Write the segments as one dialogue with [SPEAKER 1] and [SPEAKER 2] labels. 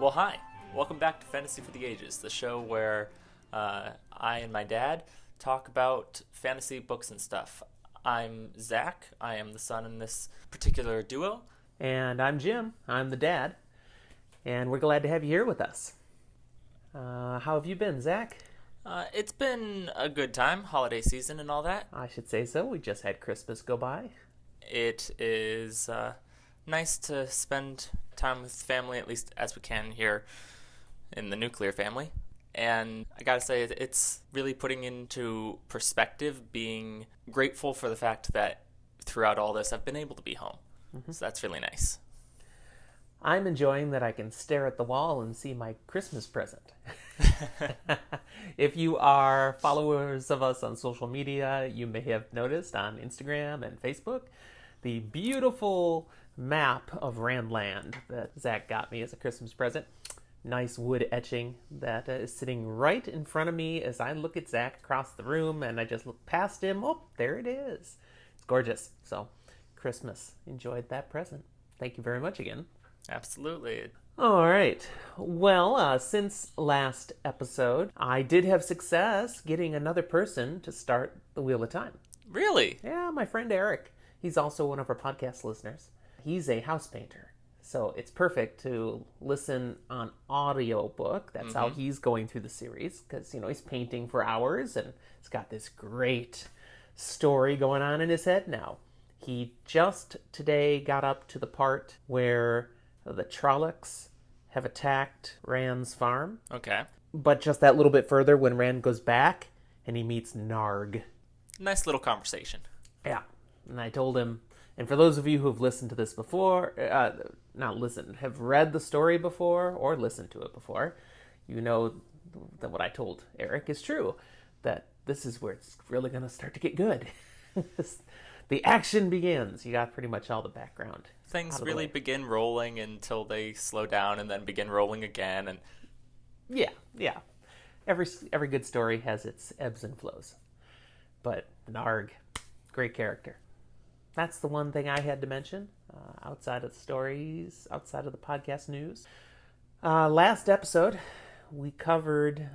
[SPEAKER 1] Well, hi. Welcome back to Fantasy for the Ages, the show where I and my dad talk about fantasy books and stuff. I'm Zach. I am the son in this particular duo.
[SPEAKER 2] And I'm Jim. I'm the dad. And we're glad to have you here with us. How have you been, Zach?
[SPEAKER 1] It's been a good time, holiday season and all that.
[SPEAKER 2] I should say so. We just had Christmas go by.
[SPEAKER 1] It is nice to spend time with family, at least as we can here in the nuclear family. And I gotta say, it's really putting into perspective being grateful for the fact that throughout all this I've been able to be home. So that's really nice.
[SPEAKER 2] I'm enjoying that I can stare at the wall and see my Christmas present. If you are followers of us on social media, you may have noticed on Instagram and Facebook the beautiful map of Randland that Zach got me as a Christmas present. Nice wood etching that is sitting right in front of me as I look at Zach across the room, and I just look past him. Oh, there it is. It's gorgeous. So, Christmas. Enjoyed that present. Thank you very much again.
[SPEAKER 1] Absolutely.
[SPEAKER 2] All right. Well, since last episode, I did have success getting another person to start the Wheel of Time.
[SPEAKER 1] Really?
[SPEAKER 2] Yeah, my friend Eric. He's also one of our podcast listeners. He's a house painter. So it's perfect to listen on audiobook. That's how he's going through the series, because, he's painting for hours and he's got this great story going on in his head now. He just today got up to the part where the Trollocs have attacked Rand's farm.
[SPEAKER 1] Okay.
[SPEAKER 2] But just that little bit further when Rand goes back and he meets Narg.
[SPEAKER 1] Nice little conversation.
[SPEAKER 2] Yeah. And I told him, and for those of you who have listened to this before, not listened, have read the story before or listened to it before, you know that what I told Eric is true, that this is where it's really going to start to get good. The action begins. You got pretty much all the background.
[SPEAKER 1] Things really begin rolling until they slow down and then begin rolling again. And
[SPEAKER 2] Yeah. Every good story has its ebbs and flows. But Narg, great character. That's the one thing I had to mention outside of the stories, outside of the podcast news. Last episode, we covered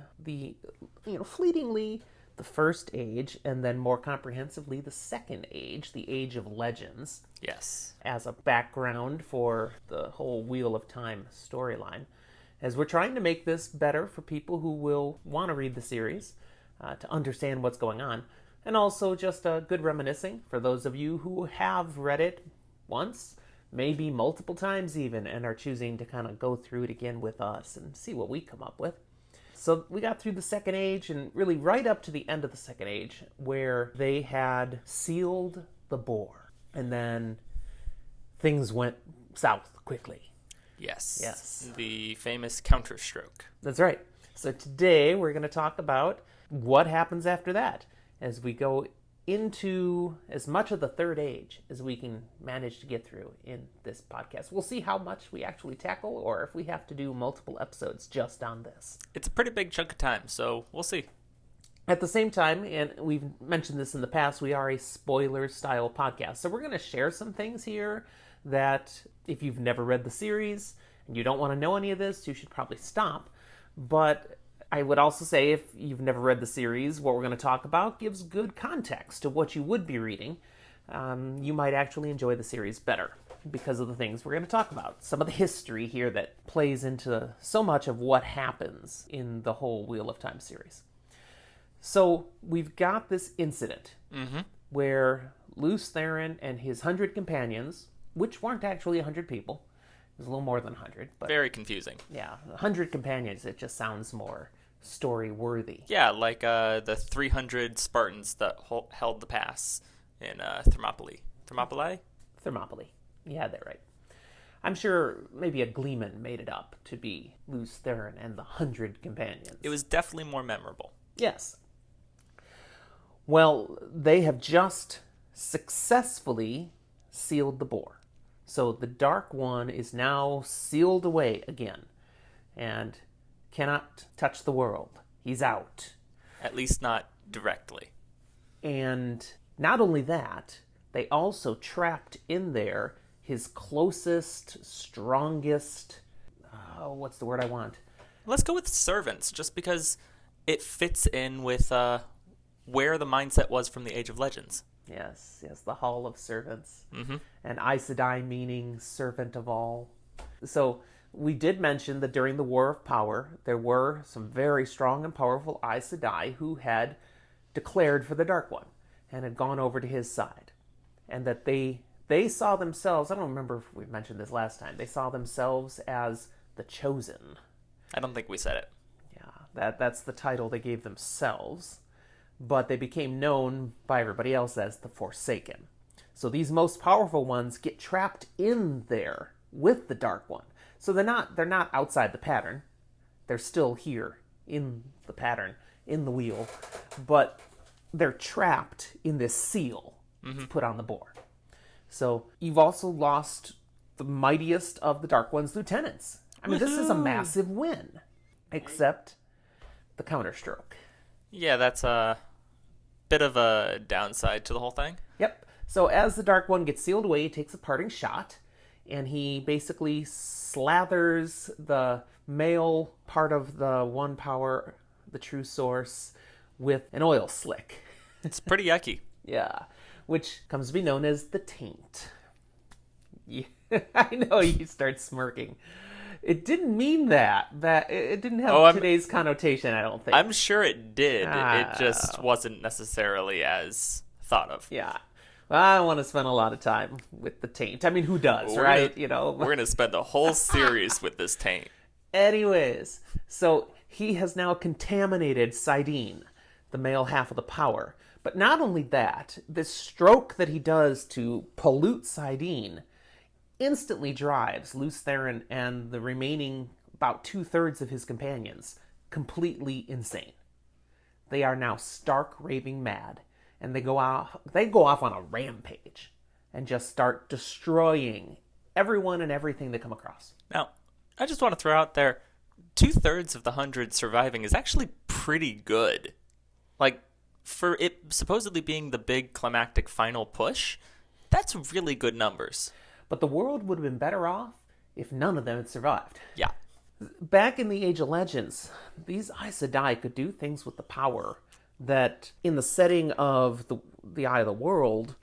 [SPEAKER 2] fleetingly the first age, and then more comprehensively the second age, the Age of Legends.
[SPEAKER 1] yes.
[SPEAKER 2] As a background for the whole Wheel of Time storyline, as we're trying to make this better for people who will want to read the series, to understand what's going on, and also just a good reminiscing for those of you who have read it once, maybe multiple times even, and are choosing to kind of go through it again with us and see what we come up with. So we got through the second age, and really right up to the end of the second age, where they had sealed the bore, and then things went south quickly.
[SPEAKER 1] Yes. The famous counterstroke.
[SPEAKER 2] That's right. So today we're going to talk about what happens after that, as we go into as much of the third age as we can manage to get through in this podcast. We'll see how much we actually tackle, or if we have to do multiple episodes just on this.
[SPEAKER 1] It's a pretty big chunk of time, so we'll see.
[SPEAKER 2] At the same time, and we've mentioned this in the past, we are a spoiler-style podcast. So we're going to share some things here that if you've never read the series and you don't want to know any of this, you should probably stop. But I would also say, if you've never read the series, what we're going to talk about gives good context to what you would be reading. You might actually enjoy the series better because of the things we're going to talk about. Some of the history here that plays into so much of what happens in the whole Wheel of Time series. So we've got this incident where Lews Therin and his 100 companions, which weren't actually 100 people, it was a little more than 100. But
[SPEAKER 1] very confusing.
[SPEAKER 2] Yeah, 100 companions, it just sounds more story-worthy.
[SPEAKER 1] Yeah, like the 300 Spartans that held the pass in Thermopylae.
[SPEAKER 2] Thermopylae. You had that right. I'm sure maybe a Gleeman made it up to be Lews Therin and the 100 companions.
[SPEAKER 1] It was definitely more memorable.
[SPEAKER 2] Yes. Well, they have just successfully sealed the bore. So the Dark One is now sealed away again and cannot touch the world. He's out.
[SPEAKER 1] At least not directly.
[SPEAKER 2] And not only that, they also trapped in there his closest, strongest Oh, what's the word I want?
[SPEAKER 1] Let's go with servants, just because it fits in with where the mindset was from the Age of Legends.
[SPEAKER 2] Yes, the Hall of Servants.
[SPEAKER 1] Mm-hmm.
[SPEAKER 2] And Aes Sedai meaning servant of all. So we did mention that during the War of Power, there were some very strong and powerful Aes Sedai who had declared for the Dark One and had gone over to his side. And that they saw themselves, I don't remember if we mentioned this last time, they saw themselves as the Chosen.
[SPEAKER 1] I don't think we said it.
[SPEAKER 2] Yeah, that's the title they gave themselves. But they became known by everybody else as the Forsaken. So these most powerful ones get trapped in there with the Dark One. So they're not outside the pattern. They're still here in the pattern, in the wheel, but they're trapped in this seal that's put on the board. So you've also lost the mightiest of the Dark One's lieutenants. I mean, this is a massive win, except the counterstroke.
[SPEAKER 1] Yeah, that's a bit of a downside to the whole thing.
[SPEAKER 2] Yep. So as the Dark One gets sealed away, he takes a parting shot, and he basically slathers the male part of the one power, the true source, with an oil slick.
[SPEAKER 1] It's pretty yucky.
[SPEAKER 2] Yeah. Which comes to be known as the taint. Yeah, I know you start smirking. It didn't mean that. It didn't have today's connotation, I don't think.
[SPEAKER 1] I'm sure it did. It just wasn't necessarily as thought of.
[SPEAKER 2] Yeah. Well, I don't want to spend a lot of time with the taint. I mean, who does, right?
[SPEAKER 1] We're going to spend the whole series with this taint.
[SPEAKER 2] Anyways, so he has now contaminated Sidene, the male half of the power. But not only that, this stroke that he does to pollute Sidene instantly drives Lews Therin and the remaining about 2/3 of his companions completely insane. They are now stark raving mad, and they go off on a rampage and just start destroying everyone and everything they come across.
[SPEAKER 1] Now, I just want to throw out there, 2/3 of the 100 surviving is actually pretty good. Like, for it supposedly being the big climactic final push, that's really good numbers.
[SPEAKER 2] But the world would have been better off if none of them had survived.
[SPEAKER 1] Yeah.
[SPEAKER 2] Back in the Age of Legends, these Aes Sedai could do things with the power that, in the setting of the Eye of the World,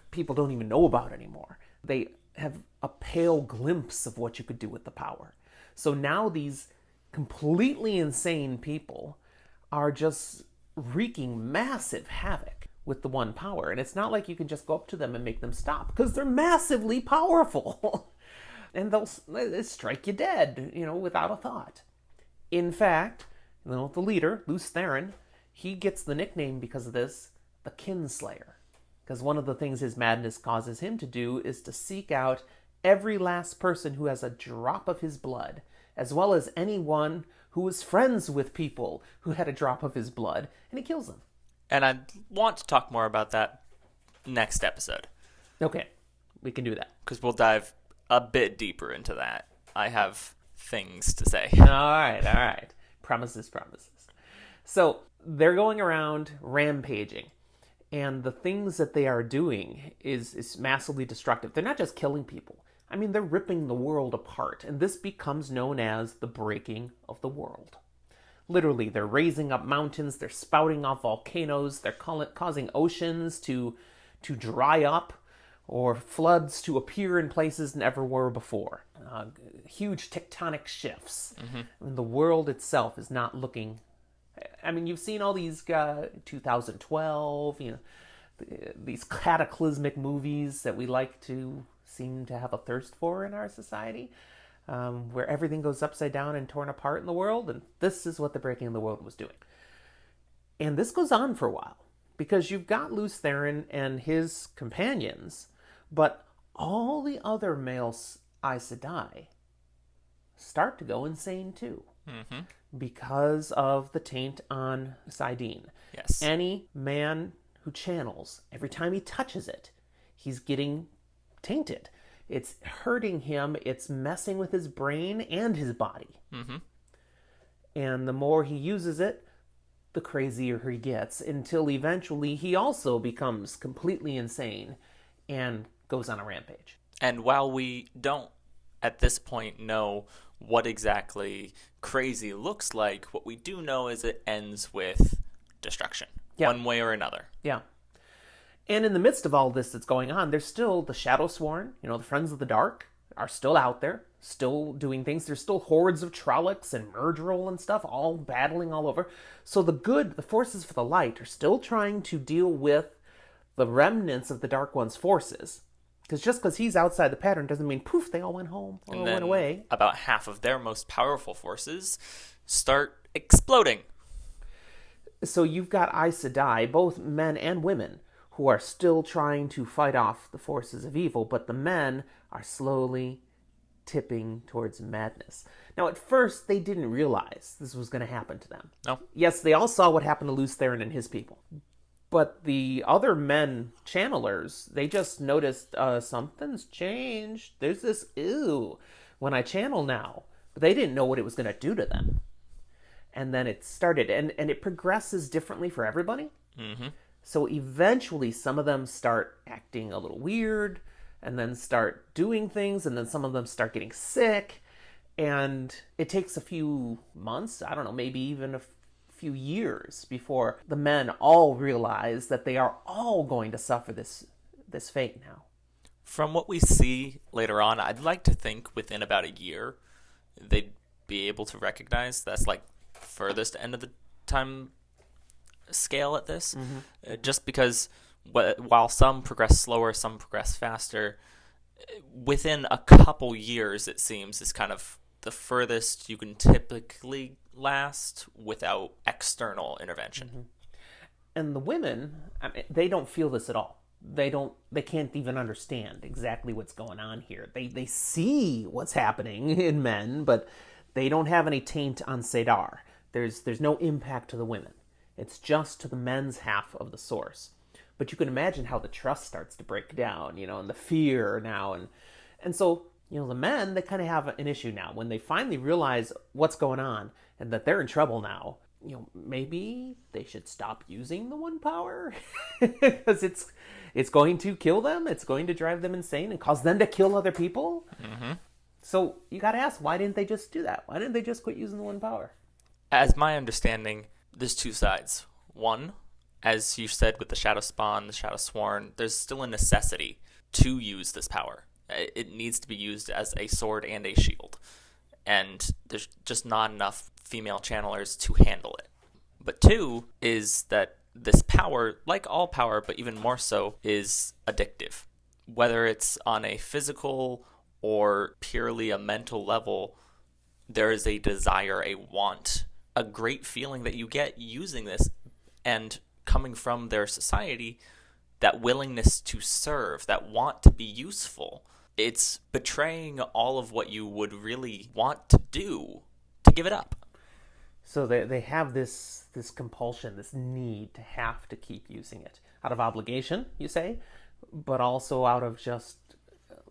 [SPEAKER 2] people don't even know about anymore. They have a pale glimpse of what you could do with the power. So now these completely insane people are just wreaking massive havoc with the one power. And it's not like you can just go up to them and make them stop, because they're massively powerful. And they'll strike you dead, without a thought. In fact, the leader, Lews Therin, he gets the nickname because of this, the Kinslayer. Because one of the things his madness causes him to do is to seek out every last person who has a drop of his blood, as well as anyone who was friends with people who had a drop of his blood, and he kills them.
[SPEAKER 1] And I want to talk more about that next episode.
[SPEAKER 2] Okay, we can do that.
[SPEAKER 1] Because we'll dive a bit deeper into that. I have things to say.
[SPEAKER 2] All right. Promises. So they're going around rampaging, and the things that they are doing is massively destructive. They're not just killing people. I mean, they're ripping the world apart, and this becomes known as the breaking of the world. Literally, they're raising up mountains, they're spouting off volcanoes, they're causing oceans to dry up, or floods to appear in places never were before. Huge tectonic shifts. Mm-hmm. I mean, the world itself is not looking... I mean, you've seen all these 2012, these cataclysmic movies that we like to seem to have a thirst for in our society, where everything goes upside down and torn apart in the world, and this is what the breaking of the world was doing. And this goes on for a while, because you've got Lews Therin and his companions, but all the other male Aes Sedai start to go insane too. Mm-hmm. Because of the taint on Sidene.
[SPEAKER 1] Yes.
[SPEAKER 2] Any man who channels, every time he touches it, he's getting tainted. It's hurting him. It's messing with his brain and his body. Mm-hmm. And the more he uses it, the crazier he gets, until eventually he also becomes completely insane and goes on a rampage.
[SPEAKER 1] And while we don't, at this point, know what exactly crazy looks like. What we do know is it ends with destruction, one way or another.
[SPEAKER 2] Yeah. And in the midst of all this that's going on, there's still the Shadow Sworn, the Friends of the Dark are still out there, still doing things. There's still hordes of Trollocs and Murdril and stuff, all battling all over. So the forces for the light are still trying to deal with the remnants of the Dark One's forces. Because just because he's outside the pattern doesn't mean, poof, they all went home or
[SPEAKER 1] and
[SPEAKER 2] went away.
[SPEAKER 1] About half of their most powerful forces start exploding.
[SPEAKER 2] So you've got Aes Sedai, both men and women, who are still trying to fight off the forces of evil, but the men are slowly tipping towards madness. Now, at first, they didn't realize this was going to happen to them.
[SPEAKER 1] No.
[SPEAKER 2] Yes, they all saw what happened to Lews Therin and his people. But the other men channelers, they just noticed something's changed. There's this ew when I channel now. But they didn't know what it was going to do to them. And then it started, and it progresses differently for everybody.
[SPEAKER 1] Mm-hmm.
[SPEAKER 2] So eventually some of them start acting a little weird, and then start doing things, and then some of them start getting sick. And it takes a few months, I don't know, maybe even a few years before the men all realize that they are all going to suffer this fate now.
[SPEAKER 1] From what we see later on, I'd like to think within about a year they'd be able to recognize that's like furthest end of the time scale at this. Just because while some progress slower, some progress faster, within a couple years, it seems, is kind of the furthest you can typically last without external intervention.
[SPEAKER 2] And the women, they don't feel this at all. They can't even understand exactly what's going on here. They see what's happening in men, but they don't have any taint on Cedar. There's no impact to the women. It's just to the men's half of the source. But you can imagine how the trust starts to break down, and the fear now. And so, the men, they kind of have an issue now. When they finally realize what's going on and that they're in trouble now, maybe they should stop using the one power because it's going to kill them. It's going to drive them insane and cause them to kill other people. So you got to ask, why didn't they just do that? Why didn't they just quit using the one power?
[SPEAKER 1] As my understanding, there's two sides. One, as you said with the Shadow Spawn, the Shadow Sworn, there's still a necessity to use this power. It needs to be used as a sword and a shield. And there's just not enough female channelers to handle it. But two is that this power, like all power, but even more so, is addictive. Whether it's on a physical or purely a mental level, there is a desire, a want, a great feeling that you get using this, and coming from their society, that willingness to serve, that want to be useful. It's betraying all of what you would really want to do to give it up.
[SPEAKER 2] So they have this compulsion, this need to have to keep using it. Out of obligation, you say, but also out of just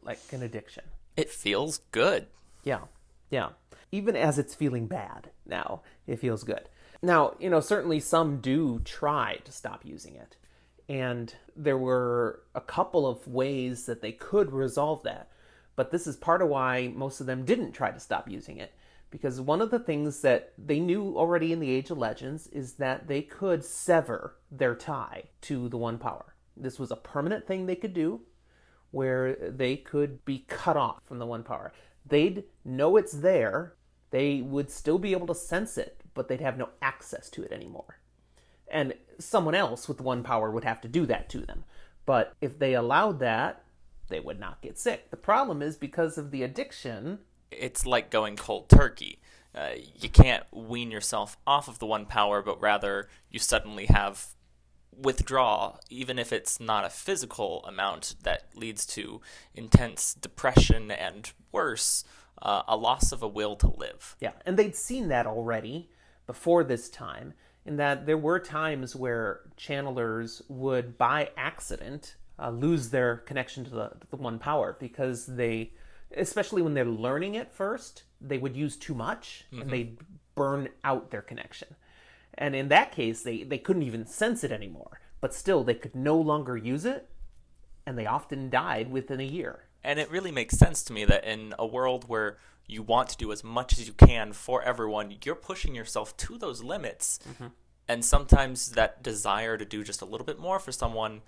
[SPEAKER 2] like an addiction.
[SPEAKER 1] It feels good.
[SPEAKER 2] Yeah. Even as it's feeling bad now, it feels good. Now, certainly some do try to stop using it. And there were a couple of ways that they could resolve that. But this is part of why most of them didn't try to stop using it. Because one of the things that they knew already in the Age of Legends is that they could sever their tie to the one power. This was a permanent thing they could do where they could be cut off from the one power. They'd know it's there. They would still be able to sense it, but they'd have no access to it anymore. And someone else with one power would have to do that to them. But if they allowed that, they would not get sick. The problem is because of the addiction.
[SPEAKER 1] It's like going cold turkey. You can't wean yourself off of the one power, but rather you suddenly have withdrawal, even if it's not a physical amount that leads to intense depression and worse, a loss of a will to live.
[SPEAKER 2] Yeah, and they'd seen that already before this time, in that there were times where channelers would, by accident, lose their connection to the one power because they, especially when they're learning it first, they would use too much and they'd burn out their connection. And in that case, they couldn't even sense it anymore. But still, they could no longer use it, and they often died within a year
[SPEAKER 1] And it really makes sense to me that in a world where you want to do as much as you can for everyone, you're pushing yourself to those limits. Mm-hmm. And sometimes that desire to do just a little bit more for someone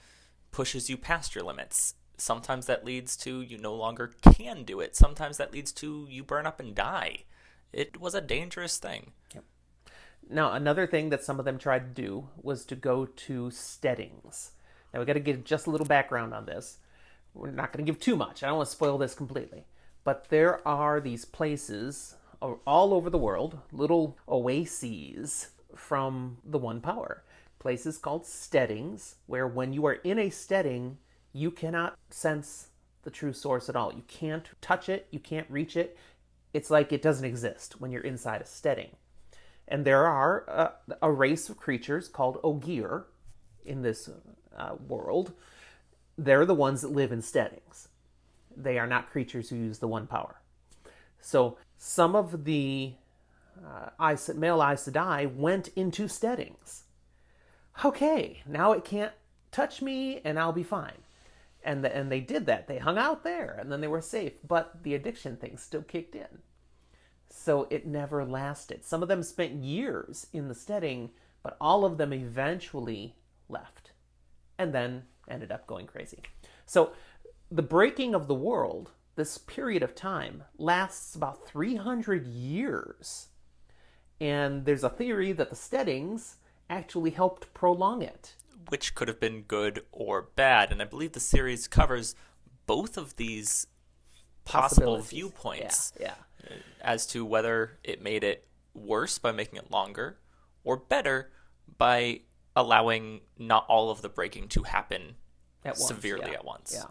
[SPEAKER 1] pushes you past your limits. Sometimes that leads to you no longer can do it. Sometimes that leads to you burn up and die. It was a dangerous thing.
[SPEAKER 2] Yep. Now, another thing that some of them tried to do was to go to steadings. Now, we got to give just a little background on this. We're not going to give too much. I don't want to spoil this completely. But there are these places all over the world, little oases from the one power. Places called steadings, where when you are in a steading, you cannot sense the true source at all. You can't touch it. You can't reach it. It's like it doesn't exist when you're inside a steading. And there are a race of creatures called Ogier in this world. They're the ones that live in steadings. They are not creatures who use the one power. So some of the male Aes Sedai went into steadings. Okay, now it can't touch me and I'll be fine. And they did that. They hung out there and then they were safe. But the addiction thing still kicked in. So it never lasted. Some of them spent years in the steading, but all of them eventually left and then ended up going crazy. So the breaking of the world, this period of time, lasts about 300 years. And there's a theory that the steadings actually helped prolong it.
[SPEAKER 1] Which could have been good or bad. And I believe the series covers both of these possible viewpoints.
[SPEAKER 2] Yeah.
[SPEAKER 1] As to whether it made it worse by making it longer or better by allowing not all of the breaking to happen severely at once.
[SPEAKER 2] Yeah.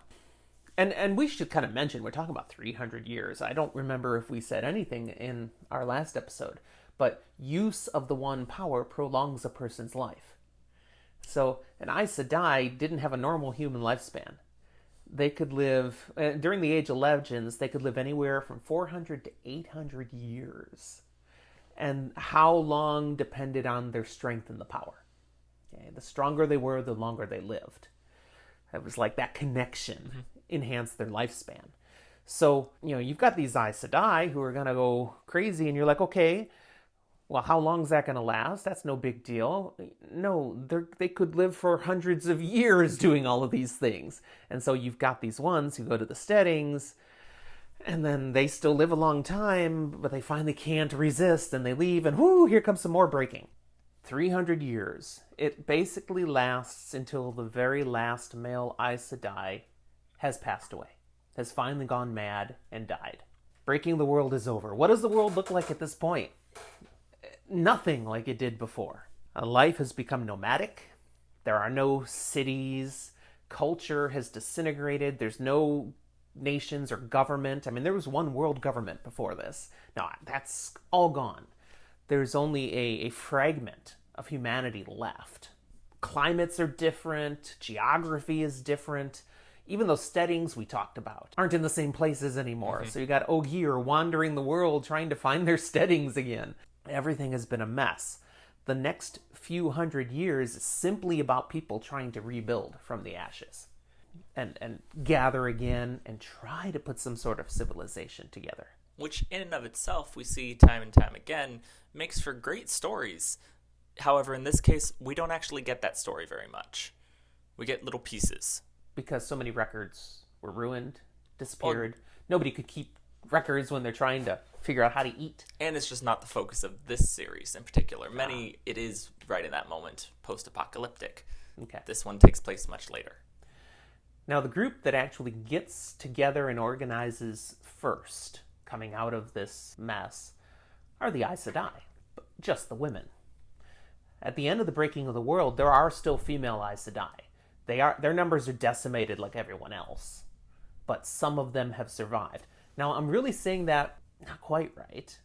[SPEAKER 2] And we should kind of mention, we're talking about 300 years. I don't remember if we said anything in our last episode, but use of the one power prolongs a person's life. So an Aes Sedai didn't have a normal human lifespan. They could live, during the Age of Legends, they could live anywhere from 400 to 800 years. And how long depended on their strength and the power. Okay? The stronger they were, the longer they lived. It was like that connection enhanced their lifespan. So, you've got these Aes Sedai who are going to go crazy, and you're like, okay, well, how long is that going to last? That's no big deal. No, they could live for hundreds of years doing all of these things. And so you've got these ones who go to the steadings, and then they still live a long time, but they finally can't resist, and they leave, and whoo, here comes some more breaking. 300 years. It basically lasts until the very last male Aes Sedai has passed away, has finally gone mad and died. Breaking the world is over. What does the world look like at this point? Nothing like it did before. Life has become nomadic. There are no cities. Culture has disintegrated. There's no nations or government. I mean, there was one world government before this. Now, that's all gone. There's only a fragment of humanity left. Climates are different. Geography is different. Even those steadings we talked about aren't in the same places anymore. So you got Ogier wandering the world trying to find their steadings again. Everything has been a mess. The next few hundred years is simply about people trying to rebuild from the ashes and gather again and try to put some sort of civilization together.
[SPEAKER 1] Which in and of itself, we see time and time again, makes for great stories. However, in this case, we don't actually get that story very much. We get little pieces.
[SPEAKER 2] Because so many records were ruined, disappeared. Nobody could keep records when they're trying to figure out how to eat.
[SPEAKER 1] And it's just not the focus of this series in particular. It is right in that moment, post-apocalyptic.
[SPEAKER 2] Okay.
[SPEAKER 1] This one takes place much later.
[SPEAKER 2] Now, the group that actually gets together and organizes first, coming out of this mess, are the Aes Sedai, but just the women. At the end of the breaking of the world, there are still female Aes Sedai. Their numbers are decimated like everyone else, but some of them have survived. Now, I'm really saying that not quite right,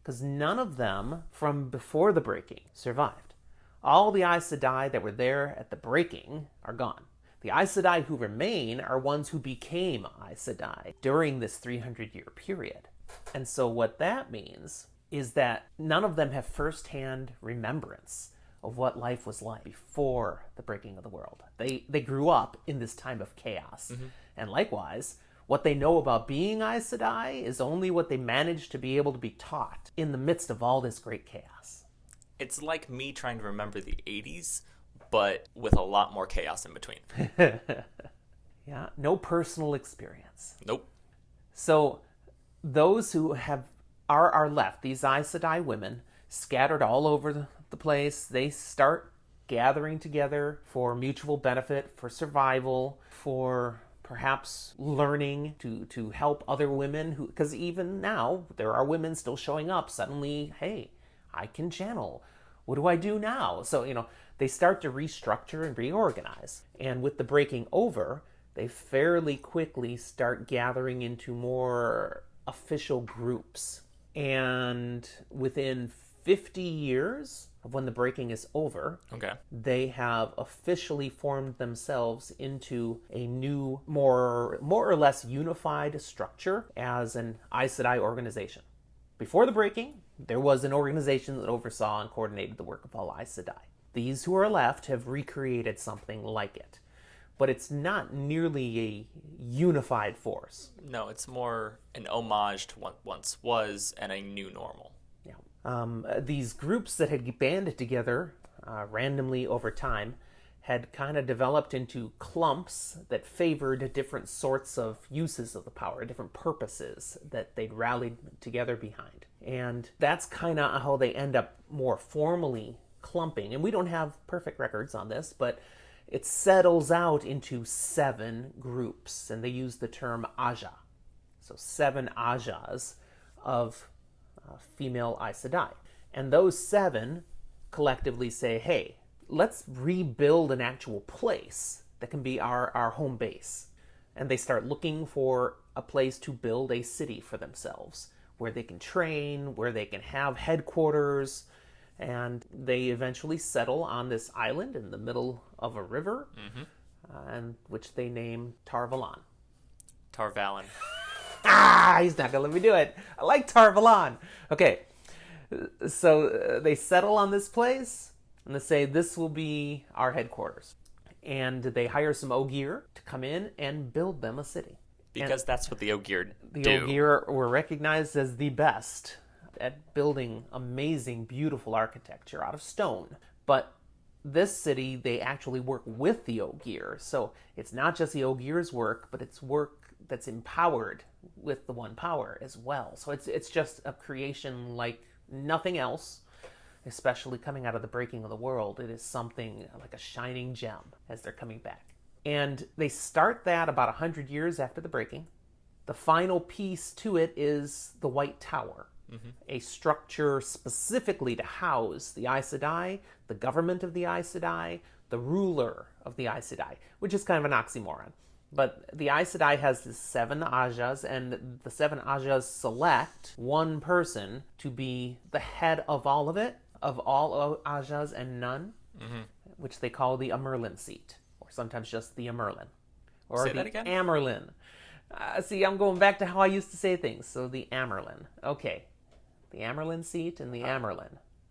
[SPEAKER 2] because none of them from before the breaking survived. All the Aes Sedai that were there at the breaking are gone. The Aes Sedai who remain are ones who became Aes Sedai during this 300-year period. And so what that means is that none of them have firsthand remembrance of what life was like before the breaking of the world. They grew up in this time of chaos. And likewise, What they know about being Aes Sedai is only what they managed to be able to be taught in the midst of all this great chaos.
[SPEAKER 1] It's like me trying to remember the 80s, but with a lot more chaos in between.
[SPEAKER 2] Yeah, no personal experience.
[SPEAKER 1] Nope.
[SPEAKER 2] So those who are left, these Aes Sedai women, scattered all over the place, they start gathering together for mutual benefit, for survival, for perhaps learning to help other women who, because even now there are women still showing up suddenly. Hey, I can channel. What do I do now? So they start to restructure and reorganize, and with the breaking over, they fairly quickly start gathering into more official groups. And within 50 years of when the breaking is over,
[SPEAKER 1] Okay.
[SPEAKER 2] they have officially formed themselves into a new, more or less unified structure as an Aes Sedai organization. Before the breaking, there was an organization that oversaw and coordinated the work of all Aes Sedai. These who are left have recreated something like it, but it's not nearly a unified force.
[SPEAKER 1] No, it's more an homage to what once was and a new normal.
[SPEAKER 2] Yeah. These groups that had banded together randomly over time had kind of developed into clumps that favored different sorts of uses of the power, different purposes that they'd rallied together behind. And that's kind of how they end up more formally clumping. And we don't have perfect records on this, but it settles out into 7 groups, and they use the term Aja. So 7 Ajas of female Aes Sedai. And those 7 collectively say, hey, let's rebuild an actual place that can be our home base. And they start looking for a place to build a city for themselves, where they can train, where they can have headquarters. And they eventually settle on this island in the middle of a river, and which they name Tar-Valon.
[SPEAKER 1] Tar-Valon.
[SPEAKER 2] He's not going to let me do it. I like Tar-Valon. Okay, so they settle on this place, and they say, this will be our headquarters. And they hire some Ogier to come in and build them a city.
[SPEAKER 1] Because that's what the Ogier do.
[SPEAKER 2] The Ogier were recognized as the best at building amazing, beautiful architecture out of stone. But this city, they actually work with the Ogier. So it's not just the Ogier's work, but it's work that's empowered with the One Power as well. So it's just a creation like nothing else, especially coming out of the breaking of the world. It is something like a shining gem as they're coming back. And they start that about 100 years after the breaking. The final piece to it is the White Tower. A structure specifically to house the Aes Sedai, the government of the Aes Sedai, the ruler of the Aes Sedai, which is kind of an oxymoron. But the Aes Sedai has the 7 Ajas, and the 7 Ajas select one person to be the head of all of it, of all Ajas and none, which they call the Amerlin seat, or sometimes just the Amerlin. Or
[SPEAKER 1] Say
[SPEAKER 2] the
[SPEAKER 1] that again?
[SPEAKER 2] Amerlin. See, I'm going back to how I used to say things. So the Amerlin. Okay. The Amerlin seat and the Amerlin.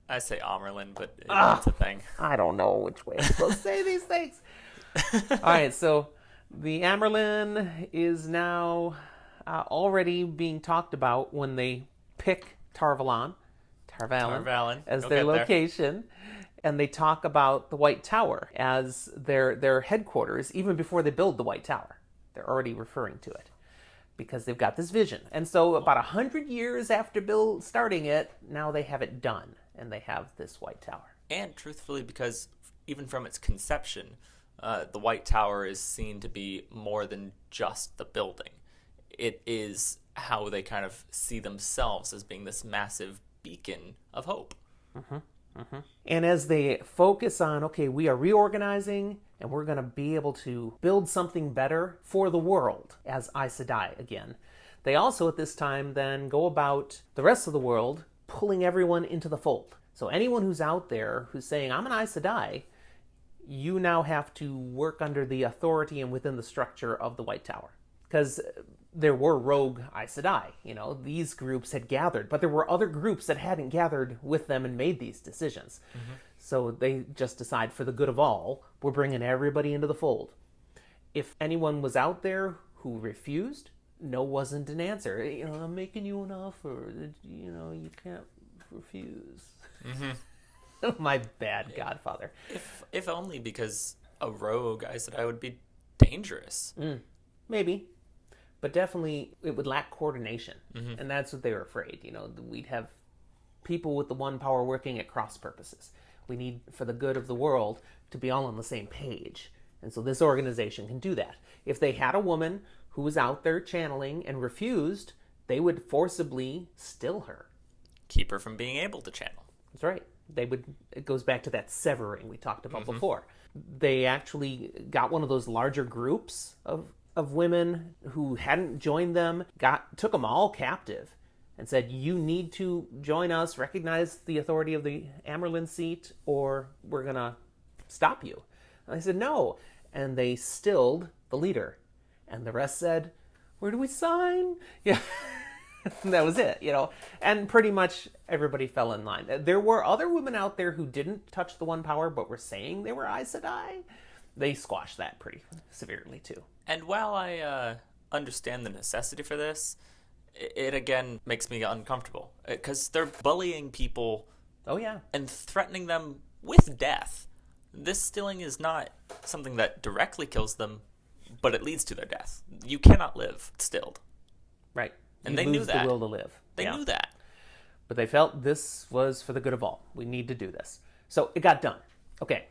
[SPEAKER 1] I say Amerlin, but it's a thing.
[SPEAKER 2] I don't know which way I'm supposed to say these things. All right, so the Amerlin is now already being talked about when they pick Tar-Valon as their location. And they talk about the White Tower as their headquarters, even before they build the White Tower. They're already referring to it, because they've got this vision. And so about 100 years after starting it, now they have it done, and they have this White Tower.
[SPEAKER 1] And truthfully, because even from its conception, the White Tower is seen to be more than just the building. It is how they kind of see themselves as being this massive beacon of hope.
[SPEAKER 2] And as they focus on, okay, we are reorganizing, and we're going to be able to build something better for the world as Aes Sedai again, they also at this time then go about the rest of the world pulling everyone into the fold. So anyone who's out there who's saying, I'm an Aes Sedai, you now have to work under the authority and within the structure of the White Tower. Because there were rogue Aes Sedai, these groups had gathered, but there were other groups that hadn't gathered with them and made these decisions. So they just decide, for the good of all, we're bringing everybody into the fold. If anyone was out there who refused, no wasn't an answer. I'm making you an offer that, you can't refuse. My bad godfather.
[SPEAKER 1] If only because a rogue Aes Sedai would be dangerous.
[SPEAKER 2] Maybe. But definitely it would lack coordination. And that's what they were afraid. We'd have people with the one power working at cross purposes. We need, for the good of the world, to be all on the same page. And so this organization can do that. If they had a woman who was out there channeling and refused, they would forcibly still her.
[SPEAKER 1] Keep her from being able to channel.
[SPEAKER 2] That's right. It goes back to that severing we talked about before. They actually got one of those larger groups of women who hadn't joined them, took them all captive, and said, you need to join us, recognize the authority of the Amerlin seat, or we're going to stop you. And they said, no. And they stilled the leader. And the rest said, where do we sign? Yeah. And that was it, And pretty much everybody fell in line. There were other women out there who didn't touch the one power, but were saying they were Aes Sedai. They squashed that pretty severely, too.
[SPEAKER 1] And while I understand the necessity for this, it again makes me uncomfortable. Because they're bullying people.
[SPEAKER 2] Oh, yeah.
[SPEAKER 1] And threatening them with death. This stilling is not something that directly kills them, but it leads to their death. You cannot live stilled.
[SPEAKER 2] Right.
[SPEAKER 1] And they knew that.
[SPEAKER 2] The will to live.
[SPEAKER 1] They knew that.
[SPEAKER 2] But they felt this was for the good of all. We need to do this. So it got done. Okay.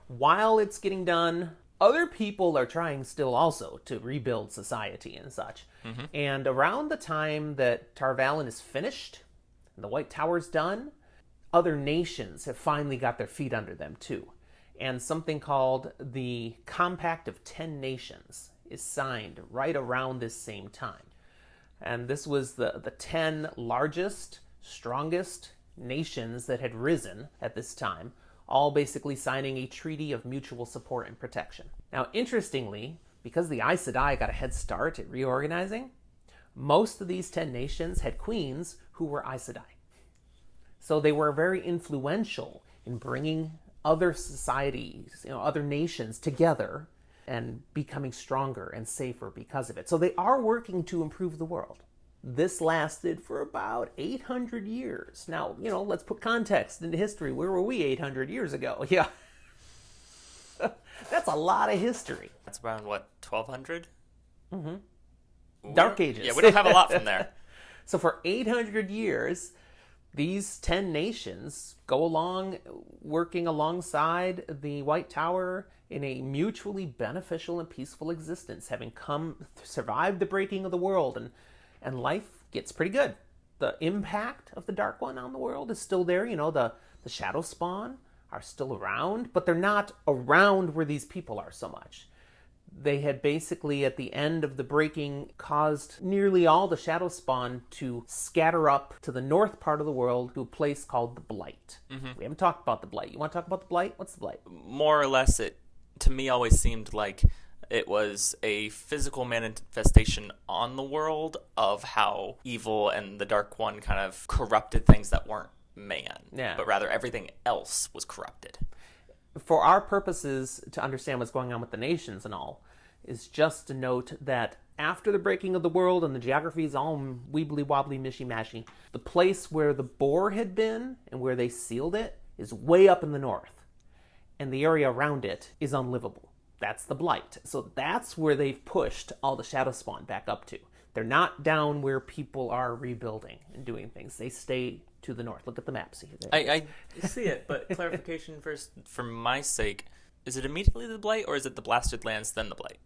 [SPEAKER 2] While it's getting done, other people are trying still also to rebuild society and such. And around the time that Tar Valon is finished, and the White Tower's done, other nations have finally got their feet under them too. And something called the Compact of 10 Nations is signed right around this same time. And this was the 10 largest, strongest nations that had risen at this time, all basically signing a treaty of mutual support and protection. Now, interestingly, because the Aes Sedai got a head start at reorganizing, most of these 10 nations had queens who were Aes Sedai. So they were very influential in bringing other societies, other nations together and becoming stronger and safer because of it. So they are working to improve the world. This lasted for about 800 years. Now, let's put context into history. Where were we 800 years ago? Yeah. That's a lot of history.
[SPEAKER 1] That's around, 1200?
[SPEAKER 2] Dark Ages.
[SPEAKER 1] Yeah, we don't have a lot from there.
[SPEAKER 2] So for 800 years, these 10 nations go along working alongside the White Tower in a mutually beneficial and peaceful existence, having survived the breaking of the world, and life gets pretty good. The impact of the Dark One on the world is still there. The Shadow Spawn are still around, but they're not around where these people are so much. They had basically, at the end of the breaking, caused nearly all the Shadow Spawn to scatter up to the north part of the world to a place called the Blight. We haven't talked about the Blight. You want to talk about the Blight? What's the Blight?
[SPEAKER 1] More or less, it, to me, always seemed like it was a physical manifestation on the world of how evil and the Dark One kind of corrupted things that weren't man.
[SPEAKER 2] Yeah.
[SPEAKER 1] But rather, everything else was corrupted.
[SPEAKER 2] For our purposes, to understand what's going on with the nations and all, is just to note that after the breaking of the world and the geography is all weebly-wobbly, mishy-mashy, the place where the boar had been and where they sealed it is way up in the north. And the area around it is unlivable. That's the Blight. So that's where they've pushed all the Shadow Spawn back up to. They're not down where people are rebuilding and doing things. They stay to the north. Look at the map. See there.
[SPEAKER 1] I see it, but clarification first, for my sake. Is it immediately the Blight, or is it the Blasted Lands, then the Blight?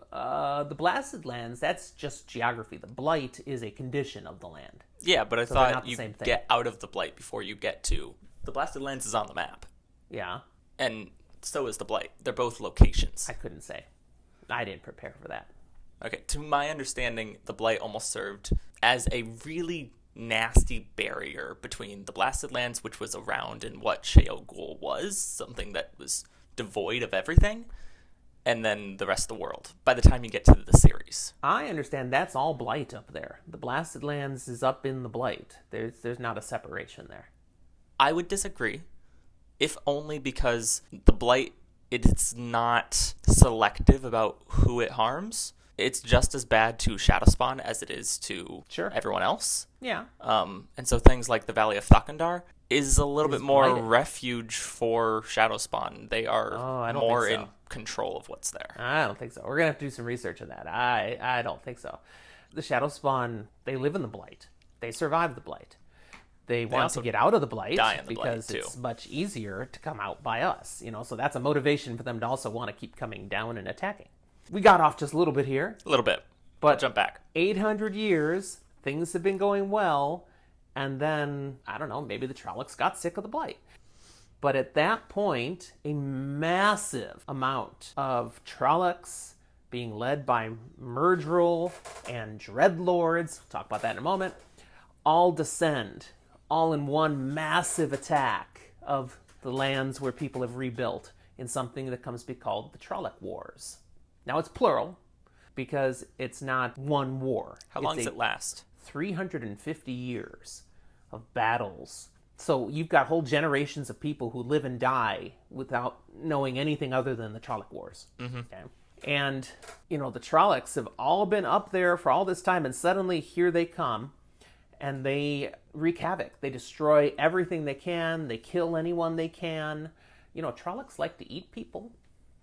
[SPEAKER 2] The Blasted Lands, that's just geography. The Blight is a condition of the land.
[SPEAKER 1] Yeah, but I thought you get out of the Blight before you get to... The Blasted Lands is on the map.
[SPEAKER 2] Yeah.
[SPEAKER 1] And so is the Blight. They're both locations.
[SPEAKER 2] I couldn't say. I didn't prepare for that.
[SPEAKER 1] Okay, to my understanding, the Blight almost served as a really nasty barrier between the Blasted Lands, which was around in what Sheol Ghul was, something that was devoid of everything, and then the rest of the world, by the time you get to the series.
[SPEAKER 2] I understand that's all Blight up there. The Blasted Lands is up in the Blight. There's not a separation there.
[SPEAKER 1] I would disagree, if only because the Blight, it's not selective about who it harms. it's just as bad to Shadowspawn as it is to
[SPEAKER 2] Sure.
[SPEAKER 1] everyone else.
[SPEAKER 2] Yeah.
[SPEAKER 1] And so things like the Valley of Thakandar is a little bit more
[SPEAKER 2] blighted.
[SPEAKER 1] refuge for Shadowspawn. They are
[SPEAKER 2] I don't
[SPEAKER 1] more
[SPEAKER 2] think so.
[SPEAKER 1] in control of what's there.
[SPEAKER 2] I don't think so. We're going to have to do some research on that. I don't think so. The Shadowspawn, they live in the Blight. They survive the Blight. They want
[SPEAKER 1] also
[SPEAKER 2] to get out of the Blight
[SPEAKER 1] die in the Blight,
[SPEAKER 2] because
[SPEAKER 1] too.
[SPEAKER 2] it's much easier to come out by us. So that's a motivation for them to also want to keep coming down and attacking. We got off just a little bit here.
[SPEAKER 1] A little bit.
[SPEAKER 2] But
[SPEAKER 1] I'll jump back.
[SPEAKER 2] 800 years, things have been going well, and then, I don't know, maybe the Trollocs got sick of the Blight. But at that point, a massive amount of Trollocs being led by Myrddraal and Dreadlords, we'll talk about that in a moment, all descend, all in one massive attack of the lands where people have rebuilt in something that comes to be called the Trolloc Wars. Now it's plural, because it's not one war.
[SPEAKER 1] How long does it last?
[SPEAKER 2] 350 years of battles. So you've got whole generations of people who live and die without knowing anything other than the Trolloc Wars.
[SPEAKER 1] Mm-hmm.
[SPEAKER 2] Okay? And, the Trollocs have all been up there for all this time, and suddenly here they come, and they wreak havoc. They destroy everything they can. They kill anyone they can. Trollocs like to eat people,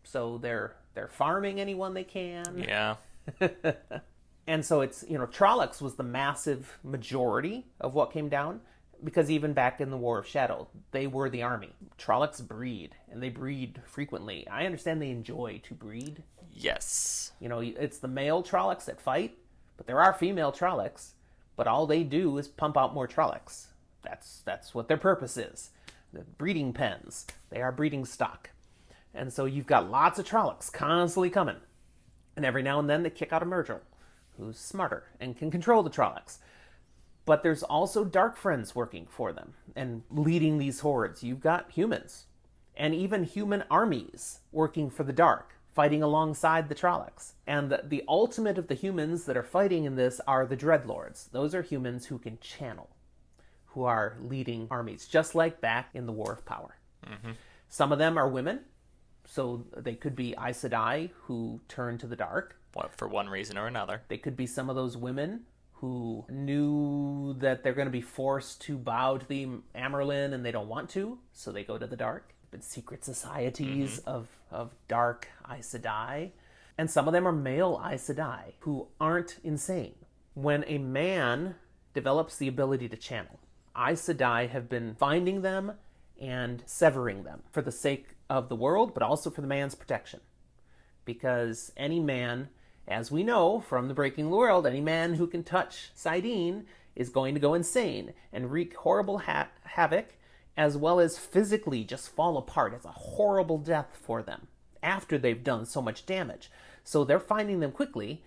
[SPEAKER 2] so they're farming anyone they can.
[SPEAKER 1] Yeah.
[SPEAKER 2] And so it's, Trollocs was the massive majority of what came down, because even back in the War of Shadow, they were the army. Trollocs breed, and they breed frequently. I understand they enjoy to breed.
[SPEAKER 1] Yes.
[SPEAKER 2] It's the male Trollocs that fight, but there are female Trollocs, but all they do is pump out more Trollocs. That's what their purpose is. The breeding pens. They are breeding stock. And so you've got lots of Trollocs constantly coming. And every now and then they kick out a Myrddraal, who's smarter and can control the Trollocs. But there's also dark friends working for them and leading these hordes. You've got humans and even human armies working for the dark, fighting alongside the Trollocs. And the ultimate of the humans that are fighting in this are the Dreadlords. Those are humans who can channel, who are leading armies, just like back in the War of Power. Mm-hmm. Some of them are women, so they could be Aes Sedai who turn to the dark.
[SPEAKER 1] For one reason or another.
[SPEAKER 2] They could be some of those women who knew that they're going to be forced to bow to the Amyrlin and they don't want to, so they go to the dark. But secret societies of dark Aes Sedai. And some of them are male Aes Sedai who aren't insane. When a man develops the ability to channel, Aes Sedai have been finding them and severing them for the sake of the world, but also for the man's protection. Because any man, as we know from the Breaking the World, any man who can touch Saidin is going to go insane and wreak horrible havoc, as well as physically just fall apart. It's a horrible death for them after they've done so much damage. So they're finding them quickly,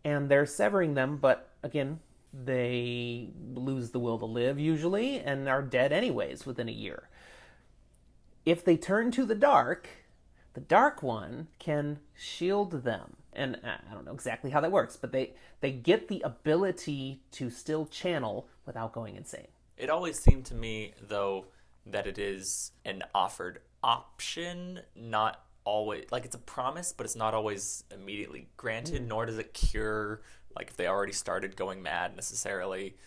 [SPEAKER 2] and they're severing them, but again, they lose the will to live usually, and are dead anyways within a year. If they turn to the Dark One can shield them. And I don't know exactly how that works, but they get the ability to still channel without going insane.
[SPEAKER 1] It always seemed to me, though, that it is an offered option, not always, like it's a promise, but it's not always immediately granted, nor does it cure, like if they already started going mad necessarily.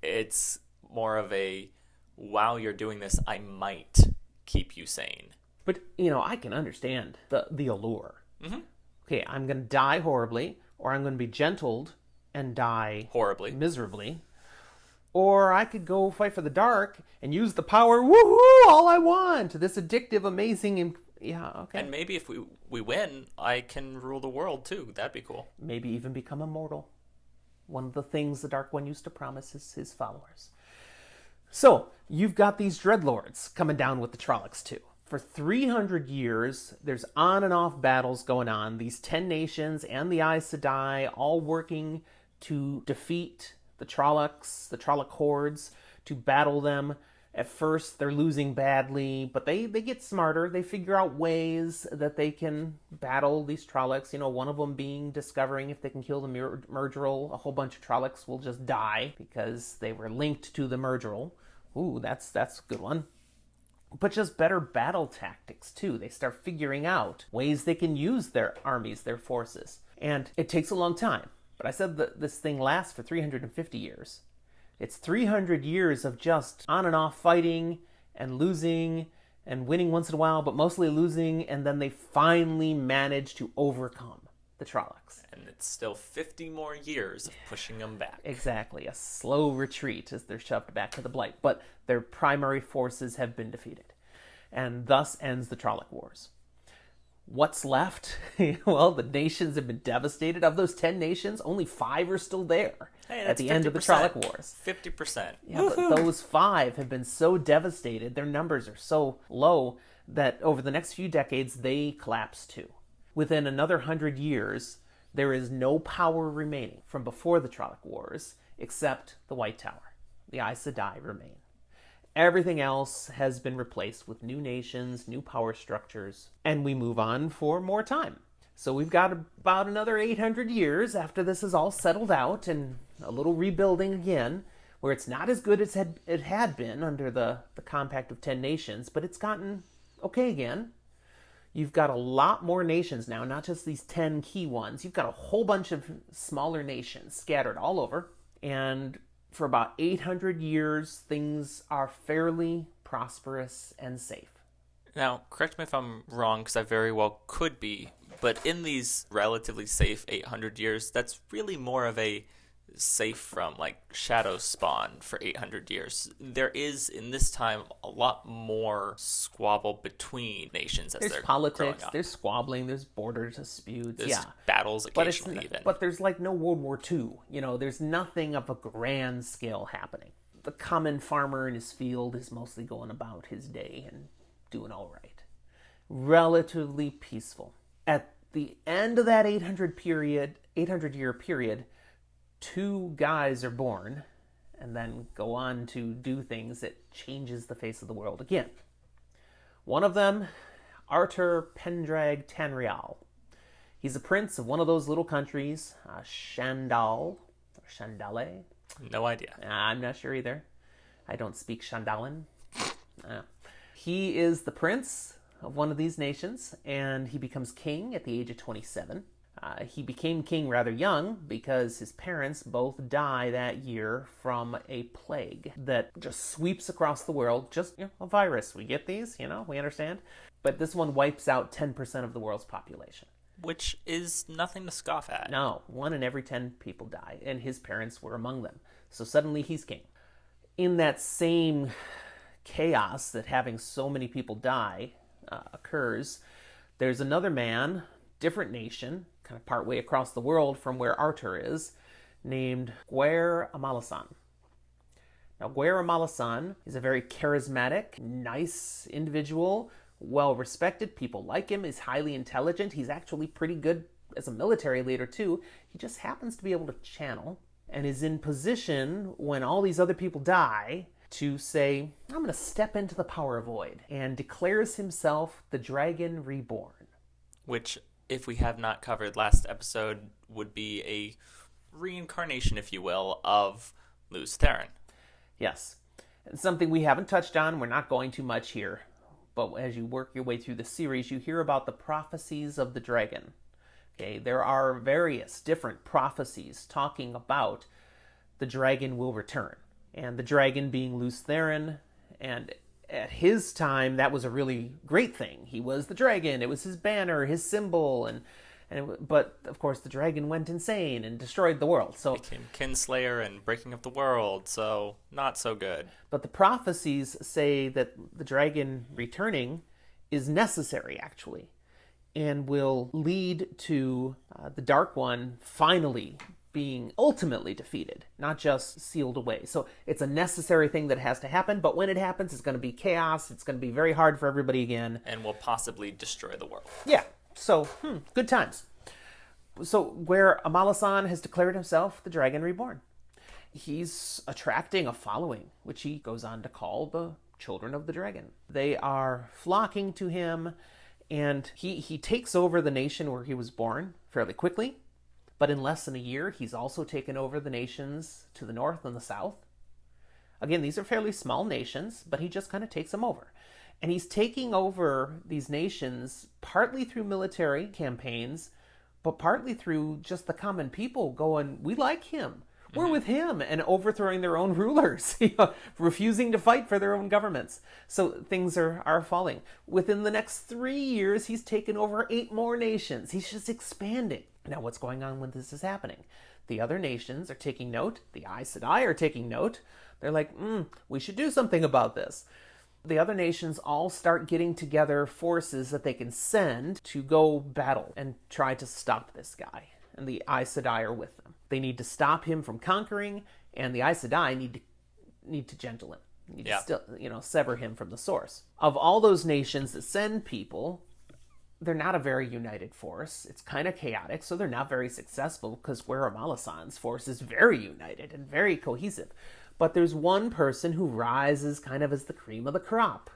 [SPEAKER 1] It's more of a, while you're doing this, I might keep you sane.
[SPEAKER 2] But, I can understand the allure. Mm-hmm. Okay, I'm going to die horribly, or I'm going to be gentled and die
[SPEAKER 1] horribly,
[SPEAKER 2] miserably. Or I could go fight for the dark and use the power, woohoo, all I want. This addictive, amazing, yeah, okay.
[SPEAKER 1] And maybe if we win, I can rule the world too. That'd be cool.
[SPEAKER 2] Maybe even become immortal. One of the things the Dark One used to promise his followers. So, you've got these Dreadlords coming down with the Trollocs too. For 300 years, there's on and off battles going on. These 10 nations and the Aes Sedai all working to defeat the Trollocs, the Trolloc hordes, to battle them. At first, they're losing badly, but they get smarter. They figure out ways that they can battle these Trollocs. One of them being discovering if they can kill the Myrddraal, a whole bunch of Trollocs will just die because they were linked to the Myrddraal. Ooh, that's a good one. But just better battle tactics, too. They start figuring out ways they can use their armies, their forces. And it takes a long time. But I said that this thing lasts for 350 years. It's 300 years of just on and off fighting and losing and winning once in a while, but mostly losing, and then they finally manage to overcome the Trollocs.
[SPEAKER 1] And it's still 50 more years of pushing them back.
[SPEAKER 2] Exactly, a slow retreat as they're shoved back to the Blight, but their primary forces have been defeated. And thus ends the Trolloc Wars. What's left? Well, the nations have been devastated. Of those 10 nations, only 5 are still there at the end of the Trolloc Wars.
[SPEAKER 1] 50%.
[SPEAKER 2] Yeah, but those 5 have been so devastated, their numbers are so low, that over the next few decades, they collapse too. Within another 100 years, there is no power remaining from before the Trolloc Wars, except the White Tower. The Aes Sedai remain. Everything else has been replaced with new nations, new power structures, and we move on for more time. So we've got about another 800 years after this is all settled out and a little rebuilding again, where it's not as good as it had been under the Compact of 10 Nations, but it's gotten okay again. You've got a lot more nations now, not just these 10 key ones. You've got a whole bunch of smaller nations scattered all over, and for about 800 years, things are fairly prosperous and safe.
[SPEAKER 1] Now, correct me if I'm wrong, because I very well could be, but in these relatively safe 800 years, that's really more of a safe from, like, shadow spawn for 800 years. There is, in this time, a lot more squabble between nations as they're
[SPEAKER 2] politics,
[SPEAKER 1] growing up.
[SPEAKER 2] There's squabbling, there's border disputes,
[SPEAKER 1] There's battles occasionally even.
[SPEAKER 2] But there's like no World War II. You know, there's nothing of a grand scale happening. The common farmer in his field is mostly going about his day and doing all right. Relatively peaceful. At the end of that 800-year period, 2 guys are born and then go on to do things that changes the face of the world again. One of them, Artur Pendrag Tanrial. He's a prince of one of those little countries, Shandal, or Shandale.
[SPEAKER 1] No idea.
[SPEAKER 2] I'm not sure either. I don't speak Shandalan. He is the prince of one of these nations, and he becomes king at the age of 27. He became king rather young because his parents both die that year from a plague that just sweeps across the world. Just, a virus. We get these, we understand. But this one wipes out 10% of the world's population.
[SPEAKER 1] Which is nothing to scoff at.
[SPEAKER 2] No, 1 in every 10 people die, and his parents were among them. So suddenly he's king. In that same chaos that having so many people die occurs, there's another man, different nation, kind of partway across the world from where Artur is, named Gwyer Amalasan. Now, Gwyer Amalasan is a very charismatic, nice individual, well-respected. People like him. He's highly intelligent. He's actually pretty good as a military leader, too. He just happens to be able to channel and is in position when all these other people die to say, I'm going to step into the power void, and declares himself the Dragon Reborn.
[SPEAKER 1] Which, if we have not covered last episode, would be a reincarnation, if you will, of Lews Therin.
[SPEAKER 2] Yes. And something we haven't touched on, we're not going too much here, but as you work your way through the series, you hear about the prophecies of the dragon. Okay, there are various different prophecies talking about the dragon will return. And the dragon being Lews Therin, and at his time, that was a really great thing. He was the dragon. It was his banner, his symbol, but of course the dragon went insane and destroyed the world. So
[SPEAKER 1] became kinslayer and breaking up the world, so not so good.
[SPEAKER 2] But the prophecies say that the dragon returning is necessary, actually, and will lead to the Dark One finally being ultimately defeated, not just sealed away. So it's a necessary thing that has to happen, but when it happens, it's going to be chaos. It's going to be very hard for everybody again.
[SPEAKER 1] And will possibly destroy the world.
[SPEAKER 2] Yeah, so good times. So where Amalasan has declared himself the Dragon Reborn, he's attracting a following, which he goes on to call the Children of the Dragon. They are flocking to him, and he takes over the nation where he was born fairly quickly. But in less than a year, he's also taken over the nations to the north and the south. Again, these are fairly small nations, but he just kind of takes them over. And he's taking over these nations partly through military campaigns, but partly through just the common people going, we like him. We're with him, and overthrowing their own rulers, refusing to fight for their own governments. So things are falling. Within the next 3 years, he's taken over 8 more nations. He's just expanding. Now, what's going on when this is happening? The other nations are taking note. The Aes Sedai are taking note. They're like, we should do something about this. The other nations all start getting together forces that they can send to go battle and try to stop this guy. And the Aes Sedai are with them. They need to stop him from conquering, and the Aes Sedai need to gentle him. Need to still, sever him from the source. Of all those nations that send people, they're not a very united force. It's kind of chaotic, so they're not very successful because Guerra force is very united and very cohesive. But there's one person who rises kind of as the cream of the crop,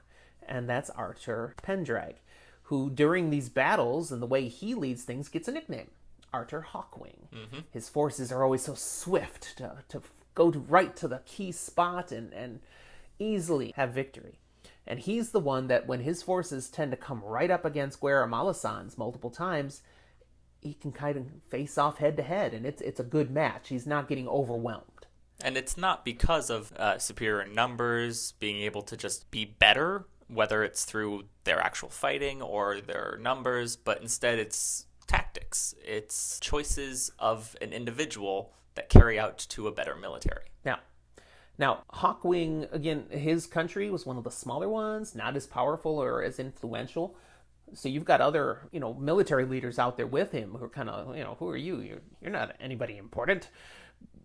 [SPEAKER 2] and that's Artur Pendrag, who during these battles and the way he leads things gets a nickname. Artur Hawkwing. His forces are always so swift to go right to the key spot and easily have victory. And he's the one that when his forces tend to come right up against Guerra multiple times, he can kind of face off head to head, and it's a good match. He's not getting overwhelmed.
[SPEAKER 1] And it's not because of superior numbers, being able to just be better, whether it's through their actual fighting or their numbers, but instead it's tactics. It's choices of an individual that carry out to a better military.
[SPEAKER 2] Now, Hawkwing, again, his country was one of the smaller ones, not as powerful or as influential. So you've got other, military leaders out there with him who are kind of, who are you? You're not anybody important.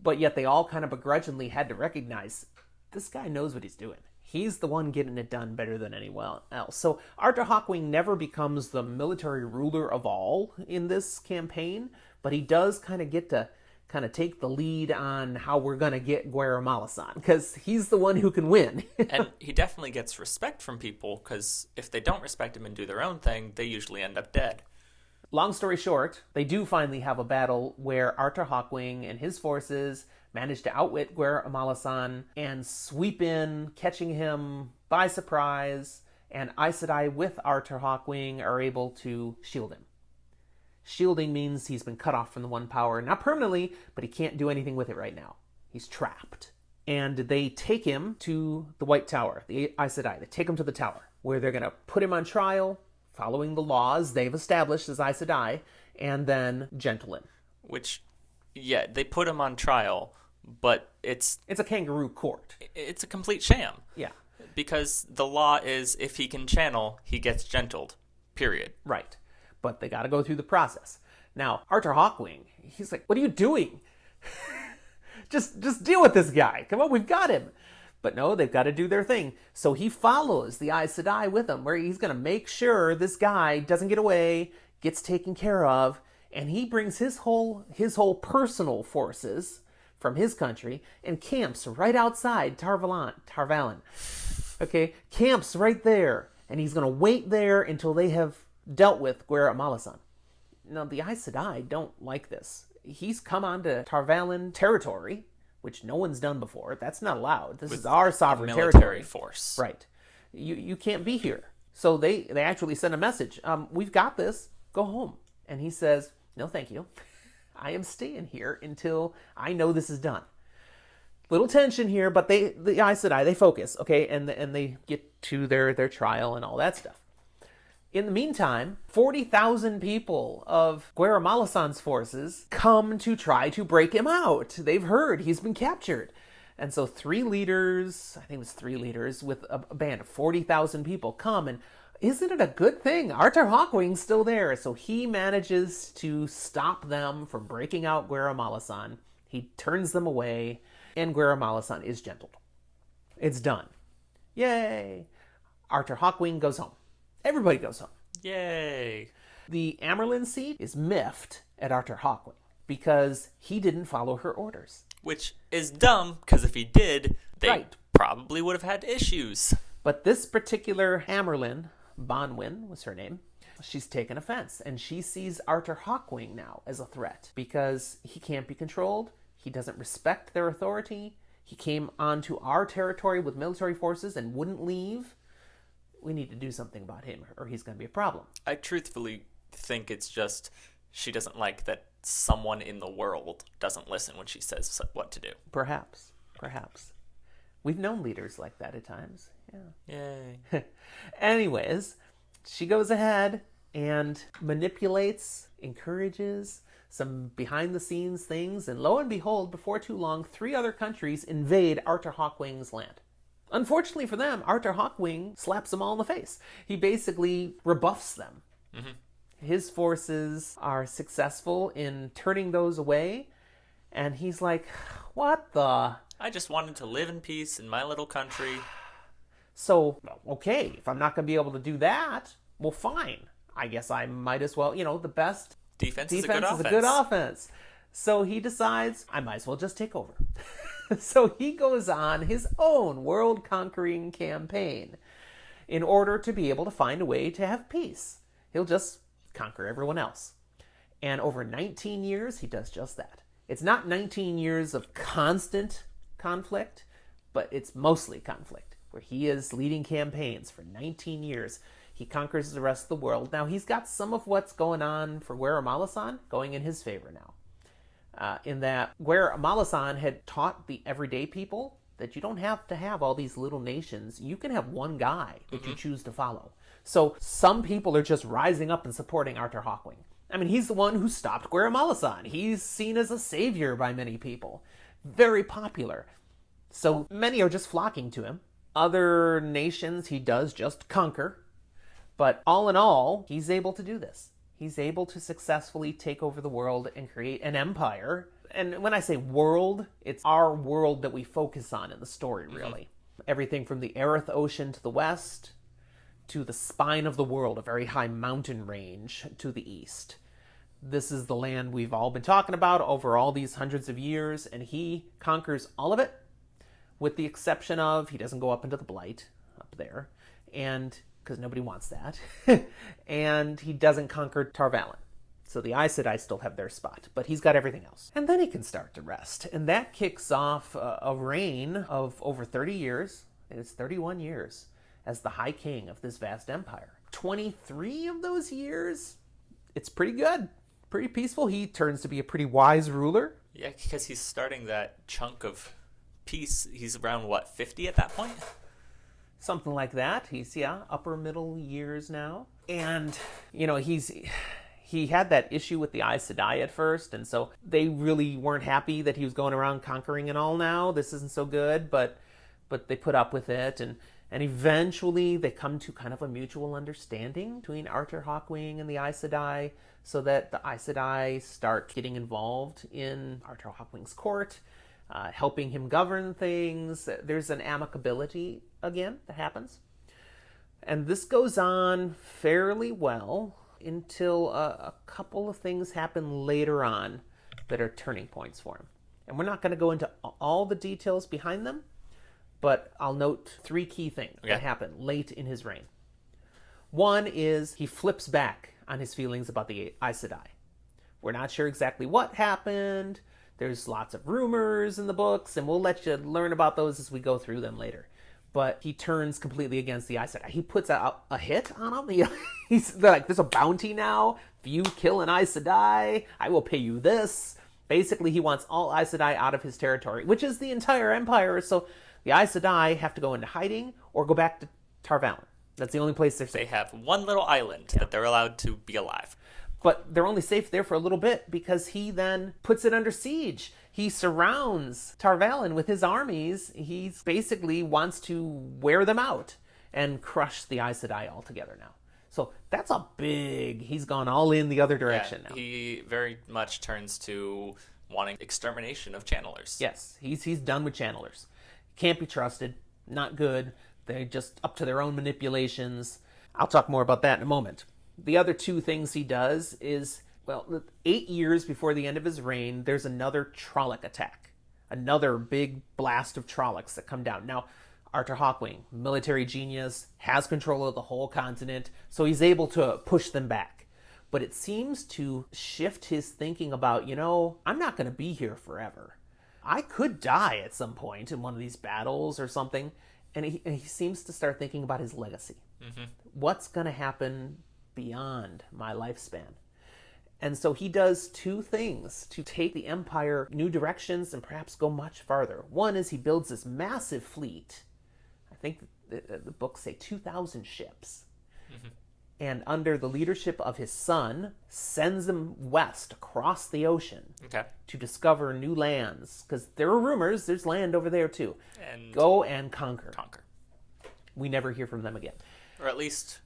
[SPEAKER 2] But yet they all kind of begrudgingly had to recognize this guy knows what he's doing. He's the one getting it done better than anyone else. So Artur Hawkwing never becomes the military ruler of all in this campaign, but he does kind of get to take the lead on how we're going to get Guerra because he's the one who can win.
[SPEAKER 1] And he definitely gets respect from people, because if they don't respect him and do their own thing, they usually end up dead.
[SPEAKER 2] Long story short, they do finally have a battle where Artur Hawkwing and his forces manage to outwit Guerra and sweep in, catching him by surprise, and Aes Sedai with Artur Hawkwing are able to shield him. Shielding means he's been cut off from the one power, not permanently, but he can't do anything with it right now. He's trapped. And they take him to the White Tower, the Aes Sedai. They take him to the tower, where they're going to put him on trial, following the laws they've established as Aes Sedai, and then gentle him.
[SPEAKER 1] Which, they put him on trial, but it's
[SPEAKER 2] a kangaroo court.
[SPEAKER 1] It's a complete sham.
[SPEAKER 2] Yeah.
[SPEAKER 1] Because the law is if he can channel, he gets gentled. Period.
[SPEAKER 2] Right. But they got to go through the process. Now, Artur Hawkwing, he's like, what are you doing? just deal with this guy. Come on, we've got him. But no, they've got to do their thing. So he follows the Aes Sedai with him, where he's going to make sure this guy doesn't get away, gets taken care of, and he brings his whole personal forces from his country and camps right outside Tarvalon. Okay, camps right there, and he's going to wait there until they have dealt with Guerra Now, the Aes Sedai don't like this. He's come onto Tarvalon territory, which no one's done before. That's not allowed. This is our sovereign
[SPEAKER 1] military force.
[SPEAKER 2] Right. You can't be here. So they actually send a message. We've got this. Go home. And he says, no, thank you. I am staying here until I know this is done. Little tension here, but the Aes Sedai, they focus, okay, and they get to their trial and all that stuff. In the meantime, 40,000 people of Guerra forces come to try to break him out. They've heard he's been captured. And so 3 leaders, I think it was 3 leaders, with a band of 40,000 people come. And isn't it a good thing? Artur Hawkwing's still there. So he manages to stop them from breaking out Guerra He turns them away, and Guerra is gentled. It's done. Yay! Artur Hawkwing goes home. Everybody goes home.
[SPEAKER 1] Yay!
[SPEAKER 2] The Amyrlin seat is miffed at Artur Hawkwing because he didn't follow her orders.
[SPEAKER 1] Which is dumb, because if he did, they probably would have had issues.
[SPEAKER 2] But this particular Amyrlin, Bonwyn was her name, she's taken offense, and she sees Artur Hawkwing now as a threat because he can't be controlled, he doesn't respect their authority, he came onto our territory with military forces and wouldn't leave. We need to do something about him, or he's going to be a problem.
[SPEAKER 1] I truthfully think it's just she doesn't like that someone in the world doesn't listen when she says what to do.
[SPEAKER 2] Perhaps. We've known leaders like that at times. Yeah.
[SPEAKER 1] Yay.
[SPEAKER 2] Anyways, she goes ahead and manipulates, encourages some behind-the-scenes things, and lo and behold, before too long, 3 other countries invade Arthur Hawkwing's land. Unfortunately for them, Arthur Hawkwing slaps them all in the face. He basically rebuffs them. Mm-hmm. His forces are successful in turning those away, and he's like, what the...
[SPEAKER 1] I just wanted to live in peace in my little country.
[SPEAKER 2] So, okay, if I'm not going to be able to do that, well, fine. I guess I might as well, the best
[SPEAKER 1] Defense is
[SPEAKER 2] a good offense. So he decides, I might as well just take over. So he goes on his own world-conquering campaign in order to be able to find a way to have peace. He'll just conquer everyone else. And over 19 years, he does just that. It's not 19 years of constant conflict, but it's mostly conflict, where he is leading campaigns for 19 years. He conquers the rest of the world. Now, he's got some of what's going on for Guerra going in his favor now. In that Guerra had taught the everyday people that you don't have to have all these little nations. You can have one guy that you choose to follow. So some people are just rising up and supporting Arthur Hawkwing. I mean, he's the one who stopped Guerra. He's seen as a savior by many people. Very popular. So many are just flocking to him. Other nations he does just conquer. But all in all, he's able to do this. He's able to successfully take over the world and create an empire. And when I say world, it's our world that we focus on in the story, really. Mm-hmm. Everything from the Aerith Ocean to the west, to the spine of the world, a very high mountain range to the east. This is the land we've all been talking about over all these hundreds of years, and he conquers all of it, with the exception of he doesn't go up into the Blight up there, and because nobody wants that, and he doesn't conquer Tarvalin. So the Aes Sedai still have their spot, but he's got everything else. And then he can start to rest, and that kicks off a reign of over 30 years, and it's 31 years, as the High King of this vast empire. 23 of those years, it's pretty good, pretty peaceful. He turns to be a pretty wise ruler.
[SPEAKER 1] Yeah, because he's starting that chunk of peace. He's around, 50 at that point?
[SPEAKER 2] Something like that. He's, upper middle years now. And, he had that issue with the Aes Sedai at first, and so they really weren't happy that he was going around conquering and all now. This isn't so good, but they put up with it, and eventually they come to kind of a mutual understanding between Arthur Hawkwing and the Aes Sedai, so that the Aes Sedai start getting involved in Arthur Hawkwing's court, helping him govern things. There's an amicability again that happens. And this goes on fairly well until a couple of things happen later on that are turning points for him. And we're not going to go into all the details behind them, but I'll note 3 key things that happen late in his reign. One is he flips back on his feelings about the Aes Sedai. We're not sure exactly what happened. There's lots of rumors in the books, and we'll let you learn about those as we go through them later. But he turns completely against the Aes Sedai. He puts out a hit on them. He's like, there's a bounty now. If you kill an Aes Sedai, I will pay you this. Basically, he wants all Aes Sedai out of his territory, which is the entire empire. So the Aes Sedai have to go into hiding or go back to Tarvalin. That's the only place they're safe.
[SPEAKER 1] They have one little island that they're allowed to be alive.
[SPEAKER 2] But they're only safe there for a little bit because he then puts it under siege. He surrounds Tarvalin with his armies. He basically wants to wear them out and crush the Aes Sedai altogether now. So that's a big... He's gone all in the other direction now.
[SPEAKER 1] He very much turns to wanting extermination of channelers.
[SPEAKER 2] Yes, he's done with channelers. Can't be trusted. Not good. They're just up to their own manipulations. I'll talk more about that in a moment. The other 2 things he does is, 8 years before the end of his reign, there's another Trolloc attack. Another big blast of Trollocs that come down. Now, Arthur Hawkwing, military genius, has control of the whole continent, so he's able to push them back. But it seems to shift his thinking about, I'm not going to be here forever. I could die at some point in one of these battles or something. And he seems to start thinking about his legacy. Mm-hmm. What's going to happen beyond my lifespan? And so he does two things to take the empire new directions and perhaps go much farther. One is he builds this massive fleet. I think the books say 2,000 ships. And under the leadership of his son, sends them west across the ocean to discover new lands. Because there are rumors there's land over there too. And go and conquer. We never hear from them again.
[SPEAKER 1] Or at least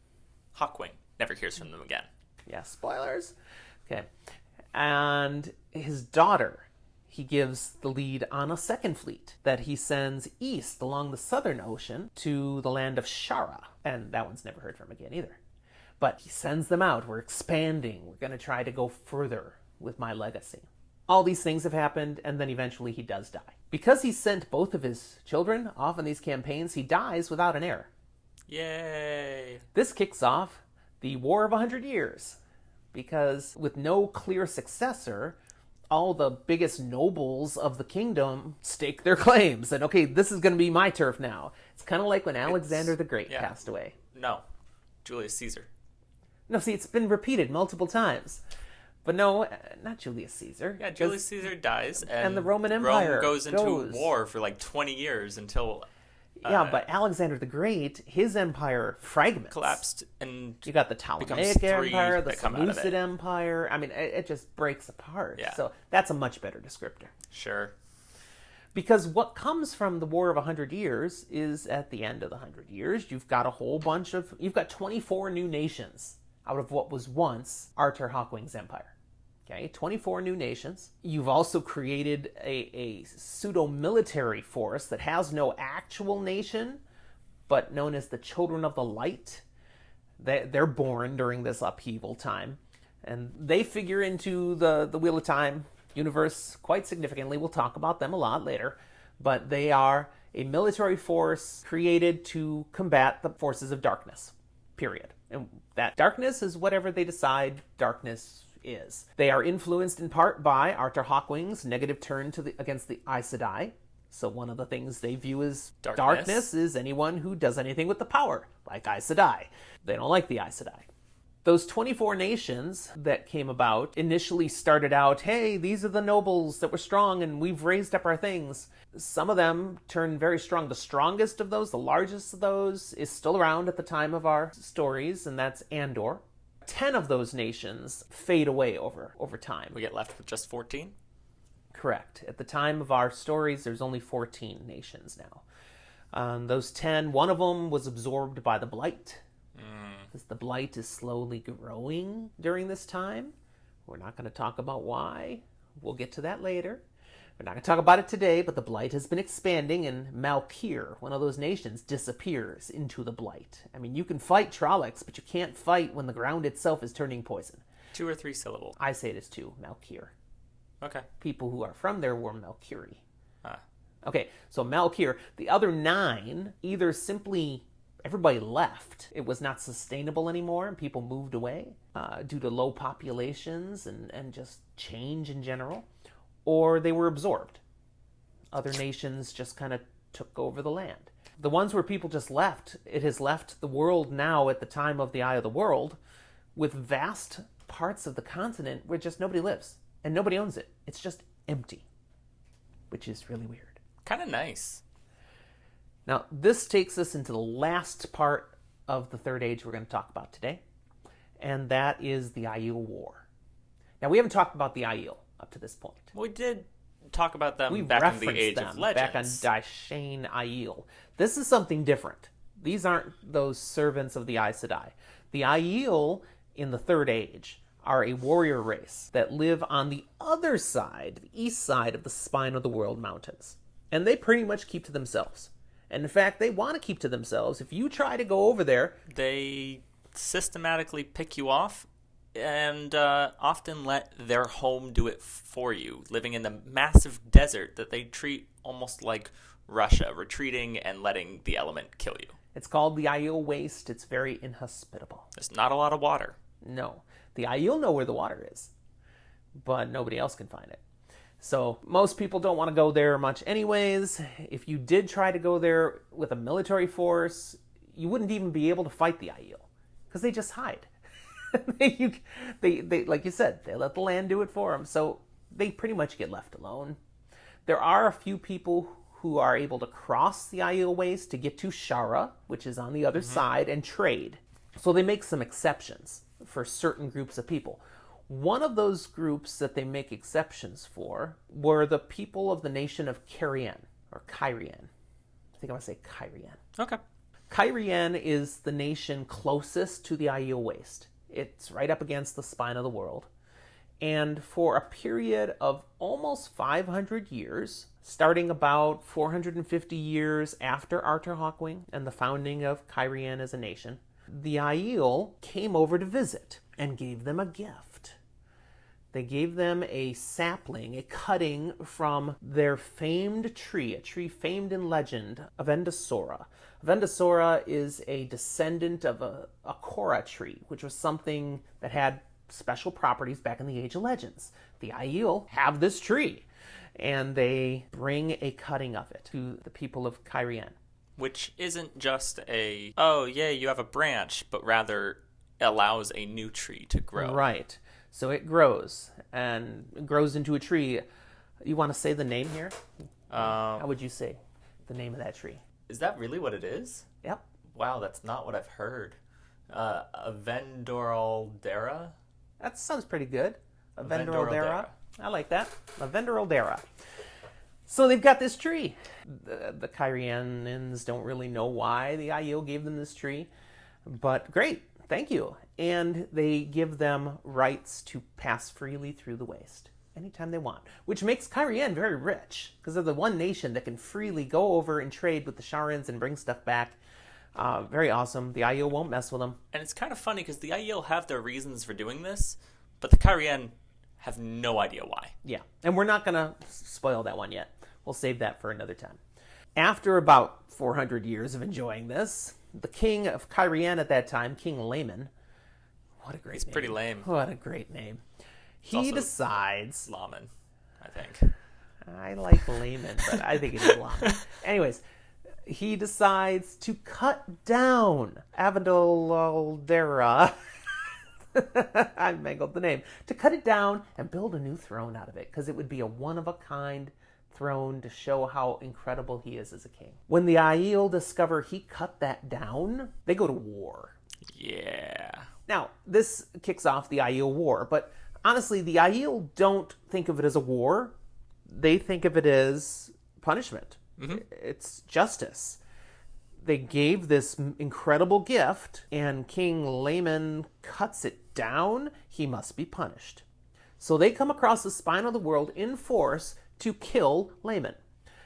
[SPEAKER 1] Hawkwing never hears from them again.
[SPEAKER 2] Yeah, spoilers. Okay. And his daughter, he gives the lead on a second fleet that he sends east along the southern ocean to the land of Shara. And that one's never heard from again either. But he sends them out. We're expanding. We're going to try to go further with my legacy. All these things have happened, and then eventually he does die. Because he sent both of his children off on these campaigns, he dies without an heir.
[SPEAKER 1] Yay!
[SPEAKER 2] This kicks off the War of 100 Years. Because with no clear successor, all the biggest nobles of the kingdom stake their claims. And okay, this is going to be my turf now. It's kind of like when Alexander the Great passed away.
[SPEAKER 1] No, Julius Caesar.
[SPEAKER 2] No, see, it's been repeated multiple times. But no, not Julius Caesar.
[SPEAKER 1] Yeah, Julius Caesar dies, and
[SPEAKER 2] the Roman Empire
[SPEAKER 1] Rome goes into war for like 20 years until...
[SPEAKER 2] yeah, but Alexander the Great, his empire fragments.
[SPEAKER 1] Collapsed, and
[SPEAKER 2] you got the Ptolemaic Empire, the Seleucid Empire. I mean, it just breaks apart.
[SPEAKER 1] Yeah.
[SPEAKER 2] So that's a much better descriptor.
[SPEAKER 1] Sure.
[SPEAKER 2] Because what comes from the War of 100 Years is at the end of the 100 years, you've got 24 new nations out of what was once Arthur Hawkwing's empire. Okay, 24 new nations. You've also created a pseudo-military force that has no actual nation, but known as the Children of the Light. They're born during this upheaval time, and they figure into the Wheel of Time universe quite significantly. We'll talk about them a lot later, but they are a military force created to combat the forces of darkness, period. And that darkness is whatever they decide darkness is. They are influenced in part by Arthur Hawkwing's negative turn against the Aes Sedai. So one of the things they view as darkness is anyone who does anything with the power, like Aes Sedai. They don't like the Aes Sedai. Those 24 nations that came about initially started out, hey, these are the nobles that were strong and we've raised up our things. Some of them turned very strong. The strongest of those, the largest of those, is still around at the time of our stories, and that's Andor. 10 of those nations fade away over time.
[SPEAKER 1] We get left with just 14?
[SPEAKER 2] Correct. At the time of our stories, there's only 14 nations now. Those 10, one of them was absorbed by the Blight. Because the Blight is slowly growing during this time. We're not going to talk about why. We'll get to that later. We're not going to talk about it today, but the Blight has been expanding, and Malkir, one of those nations, disappears into the Blight. I mean, you can fight Trollocs, but you can't fight when the ground itself is turning poison.
[SPEAKER 1] 2 or 3 syllables?
[SPEAKER 2] I say it is 2, Malkir.
[SPEAKER 1] Okay.
[SPEAKER 2] People who are from there were Malkiri.
[SPEAKER 1] Ah.
[SPEAKER 2] Okay, so Malkir. The other 9 either simply... everybody left. It was not sustainable anymore, and people moved away due to low populations and just change in general. Or they were absorbed. Other nations just kind of took over the land. The ones where people just left, it has left the world now at the time of the Eye of the World with vast parts of the continent where just nobody lives. And nobody owns it. It's just empty. Which is really weird.
[SPEAKER 1] Kind of nice.
[SPEAKER 2] Now, this takes us into the last part of the Third Age we're going to talk about today, and that is the Aiel War. Now, we haven't talked about the Aiel up to this point.
[SPEAKER 1] We did talk about them back in the Age of Legends.
[SPEAKER 2] Back on Daishane Aiel. This is something different. These aren't those servants of the Aes Sedai. The Aiel in the Third Age are a warrior race that live on the other side, the east side of the Spine of the World Mountains. And they pretty much keep to themselves. And in fact, they want to keep to themselves. If you try to go over there...
[SPEAKER 1] they systematically pick you off and often let their home do it for you, living in the massive desert that they treat almost like Russia, retreating and letting the element kill you.
[SPEAKER 2] It's called the Aiel Waste. It's very inhospitable.
[SPEAKER 1] There's not a lot of water.
[SPEAKER 2] No. The Aiel know where the water is, but nobody else can find it. So most people don't want to go there much anyways. If you did try to go there with a military force, you wouldn't even be able to fight the Aiel, because they just hide. They like you said, they let the land do it for them, so they pretty much get left alone. There are a few people who are able to cross the Aiel Waste to get to Shara, which is on the other side, and trade. So they make some exceptions for certain groups of people. One of those groups that they make exceptions for were the people of the nation of Cairhien, or Cairhien. I think I'm going to say Cairhien.
[SPEAKER 1] Okay.
[SPEAKER 2] Cairhien is the nation closest to the Aiel Waste. It's right up against the spine of the world. And for a period of almost 500 years, starting about 450 years after Arthur Hawkwing and the founding of Cairhien as a nation, the Aiel came over to visit and gave them a gift. They gave them a sapling, a cutting from their famed tree, a tree famed in legend, Avendasora. Avendasora is a descendant of a Korra tree, which was something that had special properties back in the Age of Legends. The Aiel have this tree, and they bring a cutting of it to the people of Cairhien.
[SPEAKER 1] Which isn't just a, oh, yeah, you have a branch, but rather allows a new tree to grow.
[SPEAKER 2] Right. So it grows, and it grows into a tree. You want to say the name here? How would you say the name of that tree?
[SPEAKER 1] Is that really what it is?
[SPEAKER 2] Yep.
[SPEAKER 1] Wow, that's not what I've heard. Avendoraldera?
[SPEAKER 2] That sounds pretty good.
[SPEAKER 1] Avendoraldera.
[SPEAKER 2] I like that. Avendoraldera. So they've got this tree. The Cairhenians don't really know why the Aiel gave them this tree, but great, thank you. And they give them rights to pass freely through the waste anytime they want, which makes Cairhien very rich because they're the one nation that can freely go over and trade with the Sharans and bring stuff back. Very awesome. The Aiel won't mess with them.
[SPEAKER 1] And it's kind of funny because the Aiel have their reasons for doing this, but the Cairhien have no idea why.
[SPEAKER 2] Yeah, and we're not going to spoil that one yet. We'll save that for another time. After about 400 years of enjoying this, the king of Cairhien at that time, King Layman, what a great name.
[SPEAKER 1] It's pretty lame.
[SPEAKER 2] What a great name. He decides...
[SPEAKER 1] Laman, I think.
[SPEAKER 2] I like Layman, but I think it is Laman. Anyways, he decides to cut down Avendoraldera. I mangled the name. To cut it down and build a new throne out of it, because it would be a one-of-a-kind throne to show how incredible he is as a king. When the Aiel discover he cut that down, they go to war.
[SPEAKER 1] Yeah.
[SPEAKER 2] Now, this kicks off the Aiel War, but honestly, the Aiel don't think of it as a war. They think of it as punishment. Mm-hmm. It's justice. They gave this incredible gift, and King Layman cuts it down. He must be punished. So they come across the spine of the world in force to kill Layman.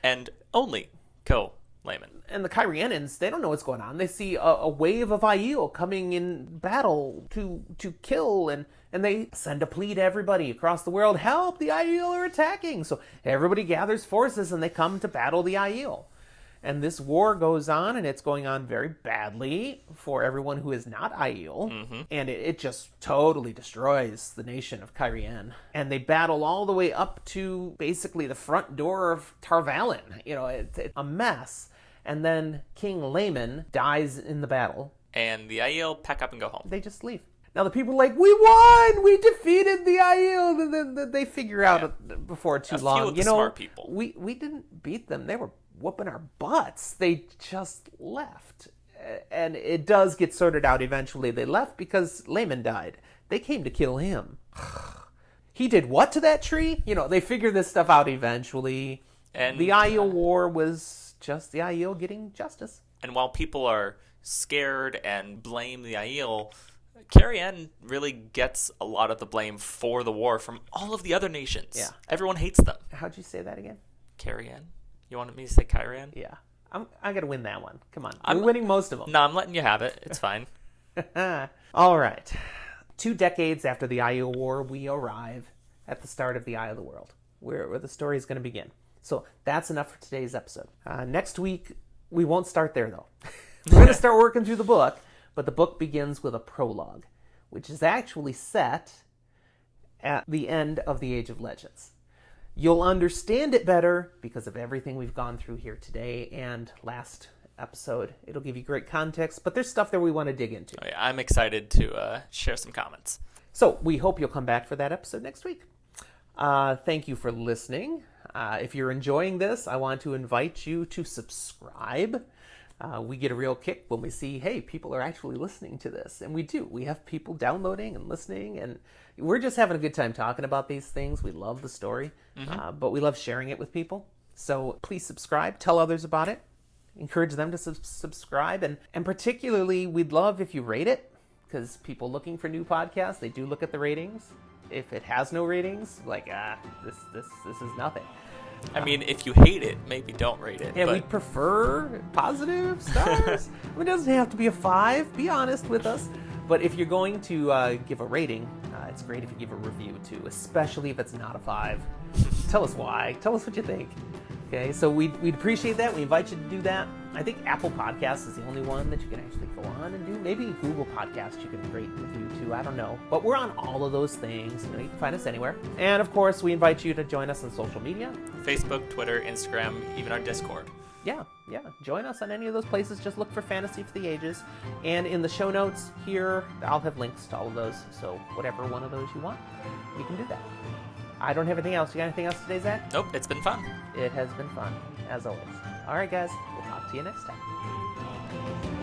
[SPEAKER 1] And only kill Layman.
[SPEAKER 2] And the Cairhenians, they don't know what's going on. They see a wave of Aiel coming in battle to kill, and they send a plea to everybody across the world, help, the Aiel are attacking. So everybody gathers forces and they come to battle the Aiel. And this war goes on, and it's going on very badly for everyone who is not Aiel. Mm-hmm. And it just totally destroys the nation of Cairhien. And they battle all the way up to basically the front door of Tarvalin. You know, it's a mess. And then King Layman dies in the battle.
[SPEAKER 1] And the Aiel pack up and go home.
[SPEAKER 2] They just leave. Now the people are like, we won! We defeated the Aiel! They figure out before too long.
[SPEAKER 1] A few of the smart people.
[SPEAKER 2] We didn't beat them. They were whooping our butts. They just left. And it does get sorted out eventually. They left because Layman died. They came to kill him. He did what to that tree? You know, they figure this stuff out eventually. And the Aiel War was just the Aiel getting justice.
[SPEAKER 1] And while people are scared and blame the Aiel, Cairhien really gets a lot of the blame for the war from all of the other nations.
[SPEAKER 2] Yeah.
[SPEAKER 1] Everyone hates them.
[SPEAKER 2] How'd you say that again?
[SPEAKER 1] Cairhien. You wanted me to say Cairhien?
[SPEAKER 2] Yeah. I got to win that one. Come on. I'm winning most of them.
[SPEAKER 1] No, I'm letting you have it. It's fine.
[SPEAKER 2] All right. 2 decades after the Aiel War, we arrive at the start of the Eye of the World, where the story is going to begin. So that's enough for today's episode. Next week, we won't start there, though. We're going to start working through the book, but the book begins with a prologue, which is actually set at the end of the Age of Legends. You'll understand it better because of everything we've gone through here today and last episode. It'll give you great context, but there's stuff there we want to dig into.
[SPEAKER 1] Oh, yeah, I'm excited to share some comments.
[SPEAKER 2] So we hope you'll come back for that episode next week. Thank you for listening. If you're enjoying this, I want to invite you to subscribe. We get a real kick when we see, hey, people are actually listening to this. And we do. We have people downloading and listening. And we're just having a good time talking about these things. We love the story, but we love sharing it with people. So please subscribe. Tell others about it. Encourage them to subscribe. And particularly, we'd love if you rate it, because people looking for new podcasts, they do look at the ratings. If it has no ratings, like, this is nothing.
[SPEAKER 1] I mean, if you hate it, maybe don't rate it.
[SPEAKER 2] Yeah, we prefer positive stars. It doesn't have to be a 5. Be honest with us. But if you're going to give a rating, it's great if you give a review too, especially if it's not a 5. Tell us why. Tell us what you think. Okay, so we'd appreciate that. We invite you to do that. I think Apple Podcasts is the only one that you can actually go on and do. Maybe Google Podcasts you can rate and review too. I don't know. But we're on all of those things. You can find us anywhere. And of course, we invite you to join us on social media.
[SPEAKER 1] Facebook, Twitter, Instagram, even our Discord.
[SPEAKER 2] Yeah. Join us on any of those places. Just look for Fantasy for the Ages. And in the show notes here, I'll have links to all of those. So whatever one of those you want, you can do that. I don't have anything else. You got anything else today, Zach?
[SPEAKER 1] Nope, it's been fun.
[SPEAKER 2] It has been fun, as always. All right, guys. We'll talk to you next time.